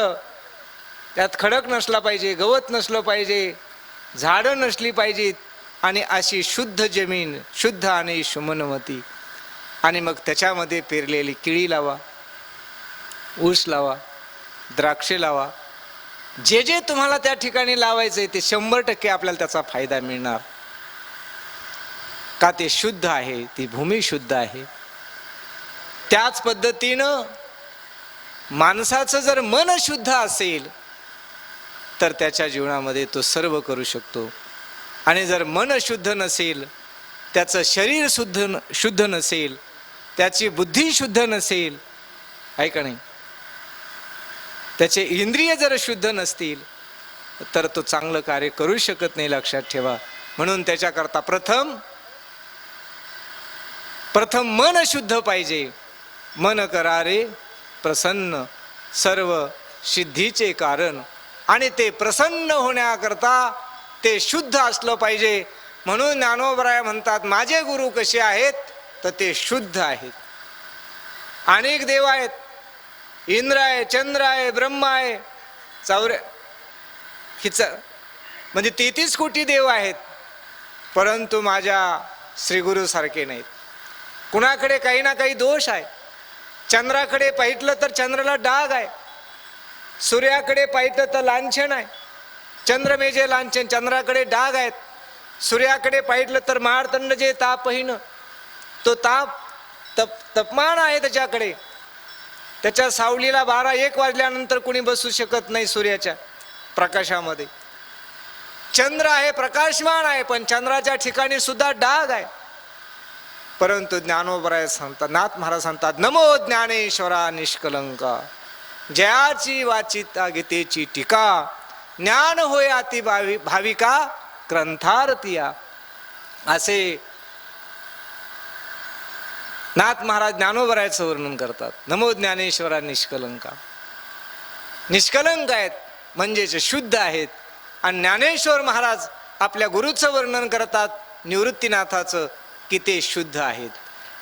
त्यात खडक नसला पाहिजे, गवत नसलं पाहिजे, झाडं नसली पाहिजेत, आणि अशी शुद्ध जमीन, शुद्ध आणि शुमनमती. आणि मग त्याच्यामध्ये पेरलेली केळी लावा, ऊस लावा, द्राक्षे लावा, जे जे तुम्हाला त्या ठिकाणी लावायचंय ते 100% आपल्याला त्याचा फायदा मिळणार, का ते शुद्ध आहे, ती भूमी शुद्ध आहे. त्याच पद्धतीनं माणसाचं जर मन शुद्ध असेल तर त्याच्या जीवनामध्ये तो सर्व करू शकतो. आणि जर मन शुद्ध नसेल, त्याचं शरीर शुद्ध नसेल, त्याची बुद्धी शुद्ध नसेल, आहे का नाही, त्याचे इंद्रिय जर शुद्ध नसतील तर तो चांगलं कार्य करू शकत नाही, लक्षात ठेवा. म्हणून त्याच्याकरता प्रथम मन शुद्ध पाहिजे. मन करारे प्रसन्न सर्व सिद्धीचे कारण. आणि ते प्रसन्न होण्याकरता ते शुद्ध असलं पाहिजे. म्हणून ज्ञानोबराय म्हणतात माझे गुरु कसे आहेत तर ते शुद्ध आहेत. अनेक देव आहेत, इंद्र आहे, चंद्र आहे, ब्रह्मा आहे, म्हणजे 33 कोटी देव आहेत, परंतु माझ्या श्रीगुरु सारखे नाहीत. कुणाकडे काही ना काही दोष आहे. चंद्राकडे पाहितलं तर चंद्राला डाग आहे, सूर्याकडे पाहितलं तर लांछन आहे, चंद्रमेजे लांछन, चंद्राकडे डाग आहेत. सूर्याकडे पाहितलं तर मारतंड जे तापहीन, तो तापमान आहे त्याच्याकडे, त्याच्या सावलीला 12-1 वाजल्यानंतर कुणी बसू शकत नाही सूर्याच्या प्रकाशामध्ये. चंद्र आहे, प्रकाशमान आहे, पण चंद्राच्या ठिकाणी सुद्धा डाग आहे. परंतु ज्ञानोबराय सांगतात, नाथ महाराज सांगतात नमो ज्ञानेश्वरा निष्कलंका, जयाची वाचिता गीतेची टीका, ज्ञान होय अति भाविका ग्रंथारतिया. असे नाथ महाराज ज्ञानोबरायचं वर्णन करतात. नमो ज्ञानेश्वरा निष्कलंका, निष्कलंक आहेत म्हणजेच शुद्ध आहेत. आणि ज्ञानेश्वर महाराज आपल्या गुरुचं वर्णन करतात निवृत्तीनाथाचं की ते शुद्ध आहेत.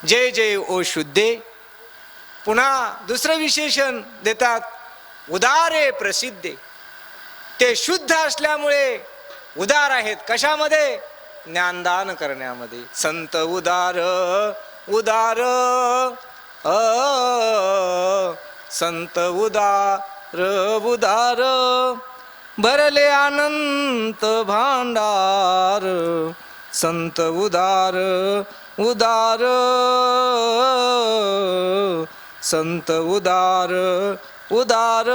जय जय ओ शुद्धे. पुन्हा दुसरं विशेषण देतात उदारे प्रसिद्धे. ते शुद्ध असल्यामुळे उदार आहेत. कशामध्ये? ज्ञानदान करण्यामध्ये. संत उदार उदार संत उदार उदार, भरले अनंत भांडार. संत उदार उदार संत उदार उदार.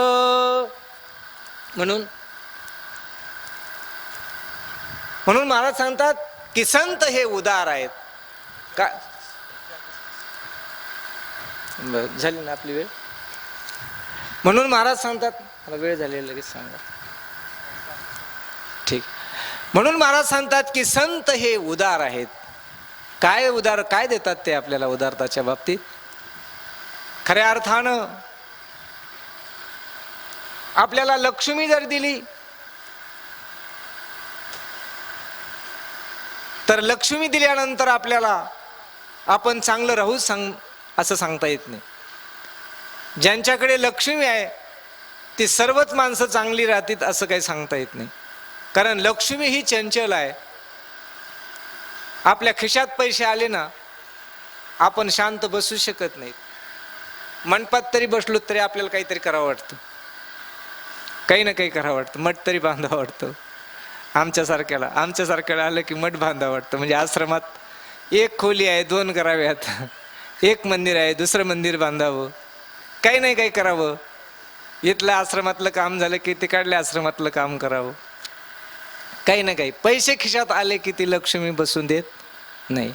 म्हणून महाराज सांगतात की संत हे उदार आहेत. का झाली ना आपली वेळ? म्हणून महाराज सांगतात, मला वेळ झाली लगेच सांगा, ठीक. म्हणून महाराज सांगतात की संत हे उदार आहेत. काय उदार, काय देतात ते आपल्याला उदारताच्या बाबतीत? खऱ्या अर्थानं आपल्याला लक्ष्मी जर दिली तर लक्ष्मी दिल्यानंतर आपल्याला आपण चांगलं राहू असं सांगता येत नाही. ज्यांच्याकडे लक्ष्मी आहे ती सर्वच माणसं चांगली राहतील असं काही सांगता येत नाही. कारण लक्ष्मी ही चंचल आहे. आपल्या खिशात पैसे आले ना आपण शांत बसू शकत नाही. मंडपात तरी बसलो तरी आपल्याला काहीतरी करावं वाटतं, काही ना काही करावं वाटतं. मठ तरी बांधावं वाटतं. आमच्यासारख्याला आलं की मठ बांधावं वाटतं. म्हणजे आश्रमात एक खोली आहे, 2 कराव्यात, एक मंदिर आहे, दुसरं मंदिर बांधावं, काही नाही काही करावं. इथलं आश्रमातलं काम झालं की तिकडल्या आश्रमातलं काम करावं. काही ना काही पैसे खिशात आले की ती लक्ष्मी बसून देत नाही.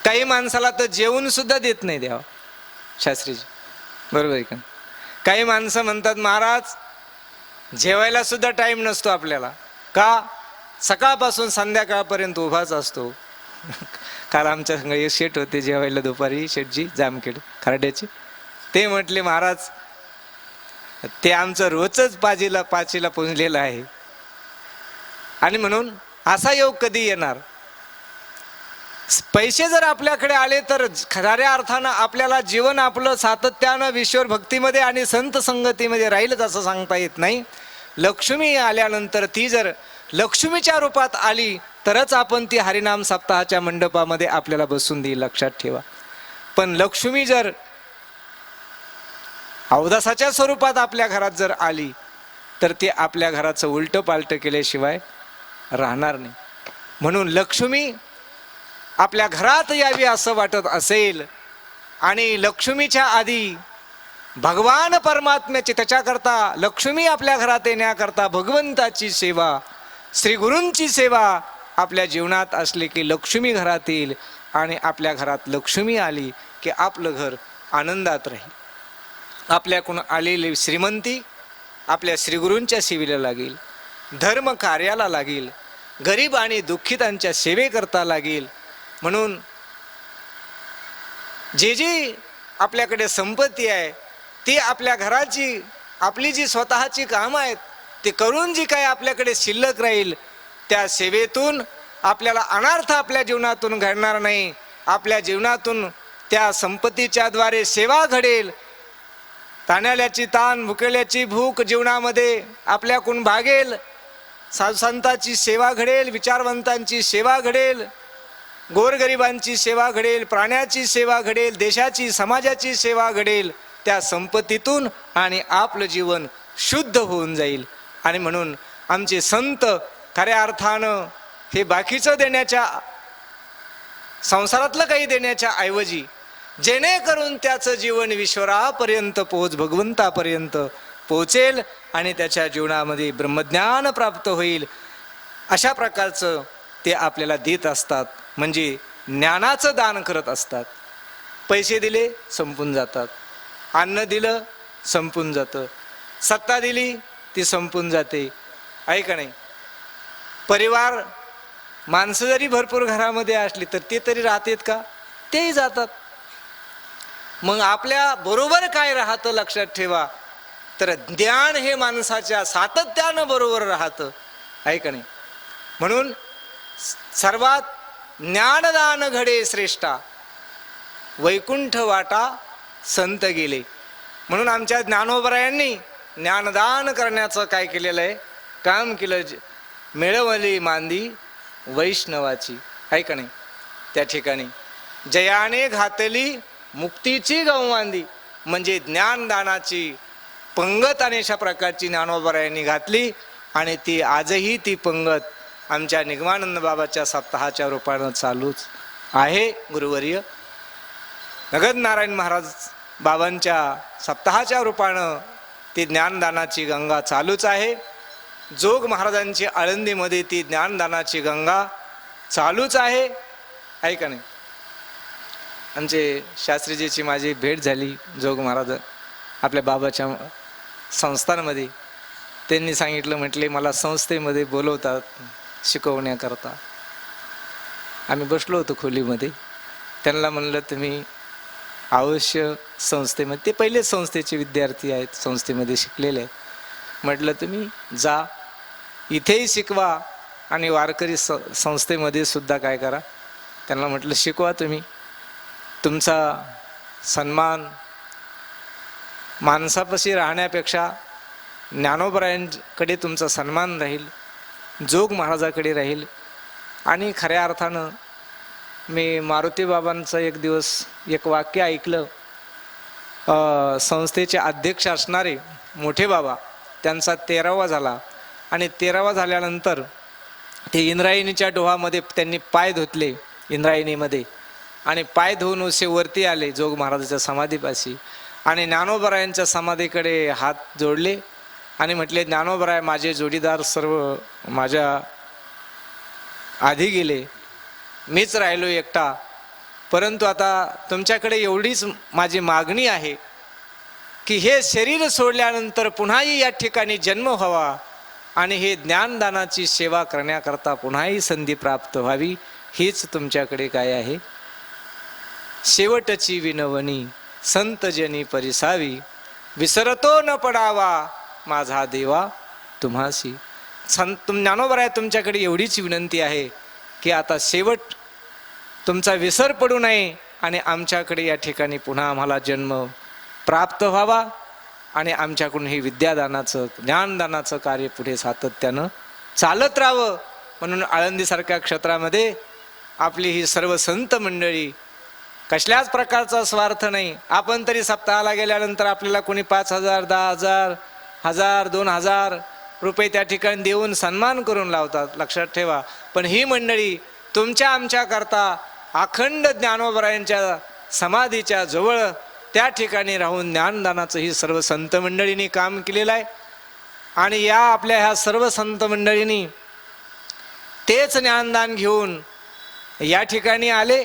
काही माणसाला तर जेवून सुद्धा देत नाही देवा. शास्त्रीजी बरोबर आहे का? काही माणसं म्हणतात महाराज जेवायला सुद्धा टाइम नसतो आपल्याला. का? सकाळपासून संध्याकाळपर्यंत उभाच असतो. काल आमच्या संग एक शेठ होते जेवायला दुपारी, शेठजी जामखेड खराड्याचे. ते म्हटले महाराज ते आमचं रोजच पाचीला पुजलेलं आहे. आणि म्हणून असा योग कधी येणार? पैसे जर आपल्याकडे आले तर खऱ्या अर्थानं आपल्याला जीवन आपलं सातत्यानं ईश्वर भक्तीमध्ये आणि संत संगतीमध्ये राहीलच असं सांगता येत नाही. लक्ष्मी आल्यानंतर ती जर लक्ष्मीच्या रूपात आली तरच आपण ती हरिनाम सप्ताहाच्या मंडपामध्ये आपल्याला बसून देईल, लक्षात ठेवा. पण लक्ष्मी जर अवदासाच्या स्वरूपात आपल्या घरात जर आली तर ती आपल्या घराचं उलटं पालटं केल्याशिवाय राहणार नाही. म्हणून लक्ष्मी आपल्या घरात यावी असं वाटत असेल आणि लक्ष्मीच्या आधी भगवान परमात्म्याची, त्याच्याकरता लक्ष्मी आपल्या घरात येण्याकरता भगवंताची सेवा, श्री गुरूंची सेवा आपल्या जीवनात असली की लक्ष्मी घरात येईल. आणि आपल्या घरात लक्ष्मी आली की आपलं घर आनंदात राहील. आपल्याकडून आलेली श्रीमंती आपल्या श्रीगुरूंच्या सेवेला लागेल, धर्म कार्याला लागेल, गरीब आणि दुःखितांच्या सेवेकरता लागेल. म्हणून जी आपल्याकडे संपत्ती आहे ती आपल्या घराची, आपली जी स्वतःची कामं आहेत ते करून जी काय आपल्याकडे शिल्लक राहील त्या सेवेतून आपल्याला अनर्थ आपल्या जीवनातून घडणार नाही. आपल्या जीवनातून त्या संपत्तीच्या द्वारे सेवा घडेल. ताण्याल्याची ताण, भुकेल्याची भूक जीवनामध्ये आपल्याकडून भागेल. साधुसंतांची सेवा घडेल, विचारवंतांची सेवा घडेल, गोरगरिबांची सेवा घडेल, प्राण्याची सेवा घडेल, देशाची समाजाची सेवा घडेल. त्या संपत्तीतून आणि आपलं जीवन शुद्ध होऊन जाईल. आणि म्हणून आमचे संत खऱ्या अर्थानं हे बाकीचं देण्याच्या, संसारातलं काही देण्याच्या ऐवजी जेणेकरून त्याचं जीवन ईश्वरापर्यंत भगवंतापर्यंत पोहोचेल आणि त्याच्या जीवनामध्ये ब्रह्मज्ञान प्राप्त होईल अशा प्रकारचं ते आपल्याला देत असतात. म्हणजे ज्ञानाचं दान करत असतात. पैसे दिले संपून जातात, अन्न दिलं संपून जातं, सत्ता दिली ती संपून जाते, आहे का नाही? परिवार माणसं जरी भरपूर घरामध्ये असली तर ते तरी राहतात का? तेही जातात. मग आपल्या बरोबर काय राहतं लक्षात ठेवा. तर ज्ञान हे माणसाच्या सातत्यानं बरोबर राहतं, आहे का नाही? म्हणून सर्वात ज्ञानदान घडे श्रेष्ठा, वैकुंठ वाटा संत गेले. म्हणून आमच्या ज्ञानोबरायांनी ज्ञानदान करण्याचं काय केलेलं आहे, काम केलं. मिळवली मांदी वैष्णवाची, आहे का नाही? त्या ठिकाणी जयाने घातली मुक्तीची गवमांदी, म्हणजे ज्ञानदानाची पंगत आणि अशा प्रकारची ज्ञानोबरायांनी घातली. आणि ती आजही ती पंगत आमच्या निगमानंद बाबाच्या सप्ताहाच्या रूपानं चालूच आहे. गुरुवर्य नगद नारायण महाराज बाबांच्या सप्ताहाच्या रूपानं ती ज्ञानदानाची गंगा चालूच आहे. जोग महाराजांची आळंदीमध्ये ती ज्ञानदानाची गंगा चालूच आहे, आहे का नाही? आमचे शास्त्रीजीची माझी भेट झाली जोग महाराज आपल्या बाबाच्या संस्थांमध्ये. त्यांनी सांगितलं, म्हटले मला संस्थेमध्ये बोलवतात शिकवण्याकरता. आम्ही बसलो होतो खोलीमध्ये. त्यांना म्हणलं तुम्ही अवश्य संस्थेमध्ये, ते पहिलेच संस्थेचे विद्यार्थी आहेत, संस्थेमध्ये शिकलेले आहेत, म्हटलं तुम्ही जा, इथेही शिकवा आणि वारकरी संस्थेमध्ये सुद्धा काय करा, त्यांना म्हटलं शिकवा तुम्ही. तुमचा सन्मान माणसापाशी राहण्यापेक्षा ज्ञानोबरायांकडे तुमचा सन्मान राहील, जोग महाराजाकडे राहील. आणि खऱ्या अर्थानं मी मारुती बाबांचं एक दिवस एक वाक्य ऐकलं. संस्थेचे अध्यक्ष असणारे मोठे बाबा, त्यांचा 13वा झाला आणि 13वा झाल्यानंतर ते इंद्रायणीच्या डोहामध्ये त्यांनी पाय धुतले इंद्रायणीमध्ये, आणि पाय धुवून उसे वरती आले जोग महाराजाच्या समाधीपाशी आणि ज्ञानोबरायांच्या समाधीकडे हात जोडले आणि म्हटले, ज्ञानोबराय माझे जोडीदार सर्व माझ्या आधी गेले, मीच राहिलो एकटा. परंतु आता तुमच्याकडे एवढीच माझी मागणी आहे की हे शरीर सोडल्यानंतर पुन्हाही या ठिकाणी जन्म व्हावा आणि हे ज्ञानदानाची सेवा करण्याकरता पुन्हाही संधी प्राप्त व्हावी, हीच तुमच्याकडे काय आहे. शेवटची विनवणी संतजनी परिसावी, विसरतो न पडावा माझा देवा तुम्हासी. ज्ञानोबराय तुमच्याकडे एवढीच विनंती आहे की आता शेवट तुमचा विसर पडू नये आणि आमच्याकडे या ठिकाणी पुन्हा आम्हाला जन्म प्राप्त व्हावा आणि आमच्याकडून हे विद्यादानाचं ज्ञानदानाचं कार्य पुढे सातत्यानं चालत राहावं. म्हणून आळंदीसारख्या क्षेत्रामध्ये आपली ही सर्व संत मंडळी कसल्याच प्रकारचा स्वार्थ नाही. आपण तरी सप्ताहाला गेल्यानंतर आपल्याला कोणी 5,000 10,000 1000 2000 रुपये त्या ठिकाणी देऊन सन्मान करून लावतात, लक्षात ठेवा. पण ही मंडळी तुमच्या आमच्या करता अखंड ज्ञानोबरायांच्या समाधीच्या जवळ त्या ठिकाणी राहून ज्ञानदानाचं ही सर्व संत मंडळींनी काम केलेलं आहे. आणि या आपल्या ह्या सर्व संत मंडळींनी तेच ज्ञानदान घेऊन या ठिकाणी आले.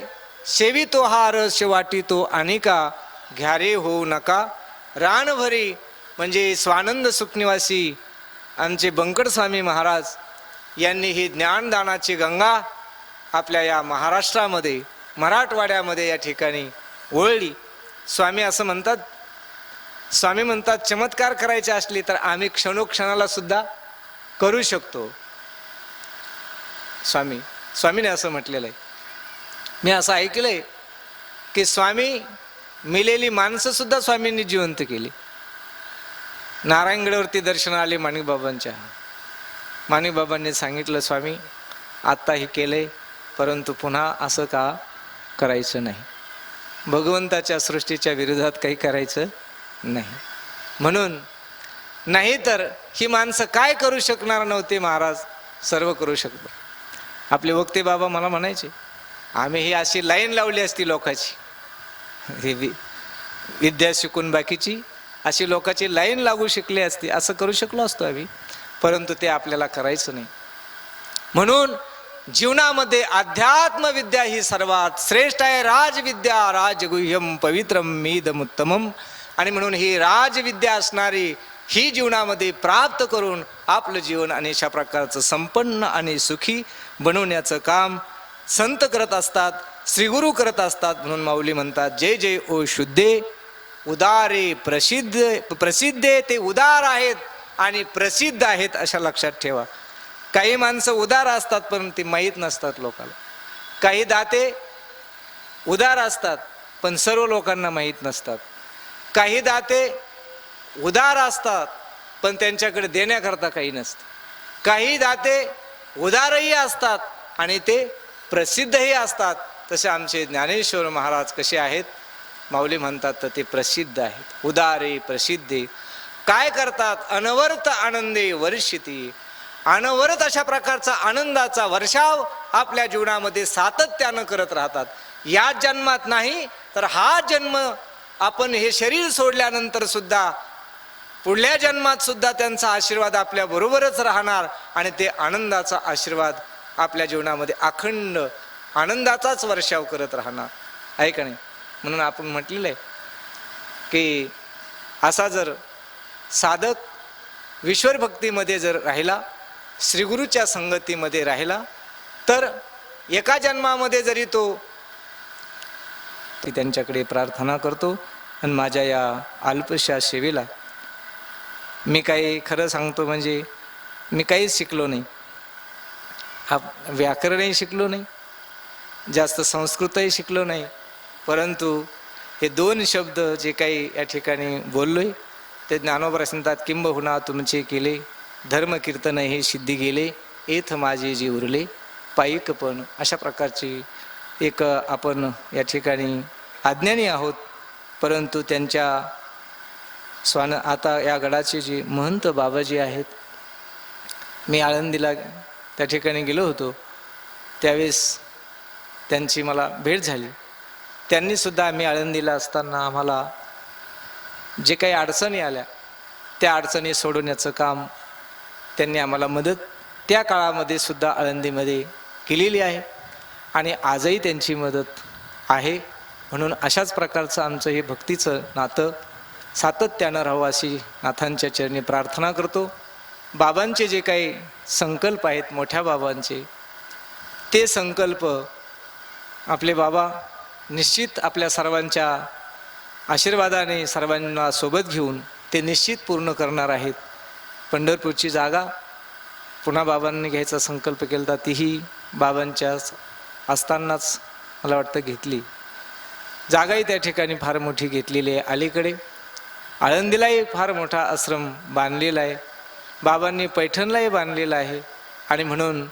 सेवितो हा रस वाटितो अनिका, घ्यारे होऊ नका रानभरी. म्हणजे स्वानंद सुखनिवासी आमचे बंकट स्वामी महाराज यांनी ही ज्ञानदानाची गंगा आपल्या या महाराष्ट्रामध्ये मराठवाड्यामध्ये या ठिकाणी ओळली. स्वामी असं म्हणतात, स्वामी म्हणतात चमत्कार करायचे असले तर आम्ही क्षणोक्षणाला सुद्धा करू शकतो. स्वामीने असं म्हटलेलं आहे. मी असं ऐकलंय की स्वामी मेलेली माणसं सुद्धा स्वामींनी जिवंत केली. नारायणगडावरती दर्शन आले माणिकबाबांच्या. माणिकबाबांनी सांगितलं, स्वामी आत्ता हे केलंय परंतु पुन्हा असं का करायचं नाही. भगवंताच्या सृष्टीच्या विरोधात काही करायचं नाही. म्हणून नाही तर ही माणसं काय करू शकणार नव्हते, महाराज सर्व करू शकतो. आपले वक्ते बाबा मला म्हणायचे, आम्ही ही अशी लाईन लावली असती लोकांची, हे विद्या शिकून बाकीची अशी लोकांची लाईन लागू शिकली असती, असं करू शकलो असतो आम्ही. परंतु ते आपल्याला करायचं नाही. म्हणून जीवनामध्ये अध्यात्म विद्या ही सर्वात श्रेष्ठ आहे. राजविद्या राजगुह्यम पवित्रम मेदमुत्तमम. आणि म्हणून ही राजविद्या असणारी ही जीवनामध्ये प्राप्त करून आपलं जीवन अनेशा प्रकारचं संपन्न आणि सुखी बनवण्याचं काम संत करत असतात, श्रीगुरु करत असतात. म्हणून माऊली म्हणतात, जय जय ओ शुद्धे उदारे प्रसिद्धे. ते उदार आहेत आणि प्रसिद्ध आहेत अशा लक्षात ठेवा. काही माणसं उदार असतात पण ते माहीत नसतात लोकांना. काही दाते उदार असतात पण सर्व लोकांना माहीत नसतात. काही दाते उदार असतात पण त्यांच्याकडे देण्याकरता काही नसतं. काही दाते उदारही असतात आणि ते प्रसिद्धही असतात. तसे आमचे ज्ञानेश्वर महाराज कसे आहेत, माऊली म्हणतात तर ते प्रसिद्ध आहेत. उदारे प्रसिद्धे. काय करतात, अनवर्त आनंदे वर्षिती. अनवरत अशा प्रकारचा आनंदाचा वर्षाव आपल्या जीवनामध्ये सातत्यानं करत राहतात. या जन्मात नाही तर हा जन्म आपण हे शरीर सोडल्यानंतर सुद्धा पुढल्या जन्मात सुद्धा त्यांचा आशीर्वाद आपल्या बरोबरच राहणार आणि ते आनंदाचा आशीर्वाद आपल्या जीवनामध्ये अखंड आनंदाचाच वर्षाव करत राहणार आहे का नाही. म्हणून आपण म्हटलेलं आहे की असा जर साधक ईश्वरभक्तीमध्ये जर राहिला, श्रीगुरूच्या संगतीमध्ये राहिला, तर एका जन्मामध्ये जरी तो त्यांच्याकडे प्रार्थना करतो आणि माझ्या या अल्पशा सेवेला मी काही खरं सांगतो म्हणजे मी काहीच शिकलो नाही, व्याकरणही शिकलो नाही, जास्त संस्कृतही शिकलो नाही, परंतु हे 2 शब्द जे काही या ठिकाणी बोललोय ते ज्ञानोबा सांगतात, किंबहुना तुमचे केले धर्मकीर्तन हे सिद्धी गेले, एथ माझे जे उरले पायिकपण. अशा प्रकारची एक आपण या ठिकाणी अज्ञानी आहोत, परंतु त्यांच्या आता या गडाचे जे महंत बाबाजी आहेत, मी आळंदीला त्या ठिकाणी गेलो होतो त्यावेळेस त्यांची मला भेट झाली. त्यांनीसुद्धा आम्ही आळंदीला असताना आम्हाला जे काही अडचणी आल्या त्या अडचणी सोडवण्याचं काम त्यांनी आम्हाला मदत त्या काळामध्ये सुद्धा आळंदीमध्ये केलेली आहे आणि आजही त्यांची मदत आहे. म्हणून अशाच प्रकारचं आमचं हे भक्तीचं नातं सातत्यानं राहावं अशी नाथांच्या चरणी प्रार्थना करतो. बाबांचे जे काही संकल्प आहेत मोठ्या बाबांचे, ते संकल्प आपले बाबा निश्चित आपल्या सर्वांच्या आशीर्वादाने सर्वांना सोबत घेऊन ते निश्चित पूर्ण करणार आहेत. पंढरपूरची जागा पुन्हा बाबांनी घ्यायचा संकल्प केला होता, तीही बाबांच्या असतानाच मला वाटतं घेतली. जागाही त्या ठिकाणी फार मोठी घेतलेली आहे. अलीकडे आळंदीलाही फार मोठा आश्रम बांधलेला आहे, बाबांनी पैठणलाही बांधलेला आहे. आणि म्हणून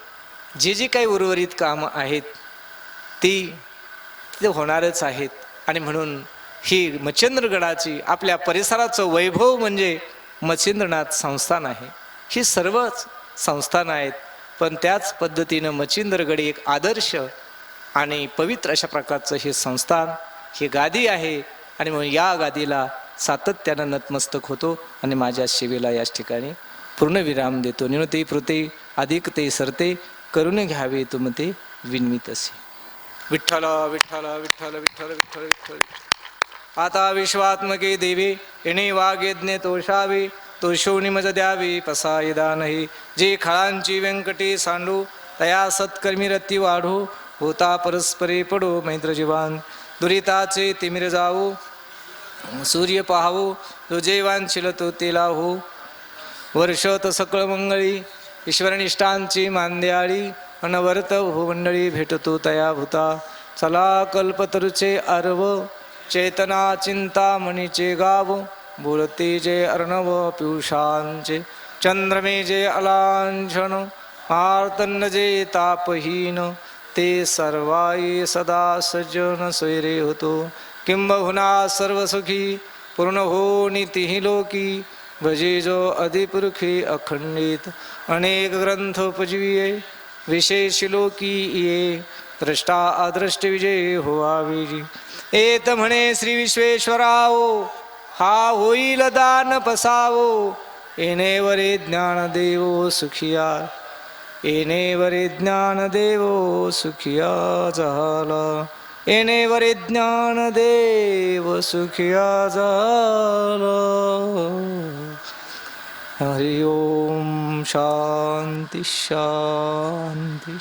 जी काही उर्वरित कामं आहेत ती होणारच आहेत. आणि म्हणून ही मच्छिंद्रगडाची आपल्या परिसराचं वैभव म्हणजे मच्छिंद्रनाथ संस्थान आहे. ही सर्वच संस्थानं आहेत, पण त्याच पद्धतीनं मच्छिंद्रगड एक आदर्श आणि पवित्र अशा प्रकारचं हे संस्थान, ही गादी आहे. आणि म्हणून या गादीला सातत्यानं नतमस्तक होतो आणि माझ्या सेवेला याच ठिकाणी पूर्णविराम देतो. निणते पृते अधिक ते सरते करून घ्यावे तुमते विनमित असे. विठ्ठल विठ्ठल विठ्ठल विठ्ठल विठ्ठल विठ्ठल. आता विश्वात्मके देवे येणे वाघ यज्ञ तोषावे, तोषोनी मज द्यावे पसायदा नाही. जे खळांची व्यंकटे सांडू तया सत्कर्मी रती वाढो, होता परस्परे पडो मैत्र जीवान. दुरिताचे तिमिर जावो सूर्य पाहावो, जो जेवांशील तो तेला हो. वर्षत सकळ मंगळी ईश्वरनिष्ठांची मांद्याळी, अनवर्त हो मंडळी भेटतो तया भूता. चला कल्पतरुचे अर्व चेतना चिंतामणीचे गाव, बोलते जे अर्णव पियुषांचे. चंद्रमे जे अलांछन आर्तन्न जे तापहीन, ते सर्वाई सदा सज्जन सोयरे होतो. किंबहुना सर्वसुखी पूर्ण हो नितीही लोकी, भजे जो अधिपुरुखी अखंडित. अनेक ग्रंथ उपजीविये विशेष लोकी ये, द्रष्टा अदृष्ट विजय होवावी. एत म्हणे श्री विश्वेश्वराओ, हा होईल दान पसावो. येणे वरे ज्ञान देवो सुखिया, येणे वरे ज्ञान देवो सुखिया झाला. येणे वरे ज्ञान देव सुखिया झाला. हरि ओम शांती शांती.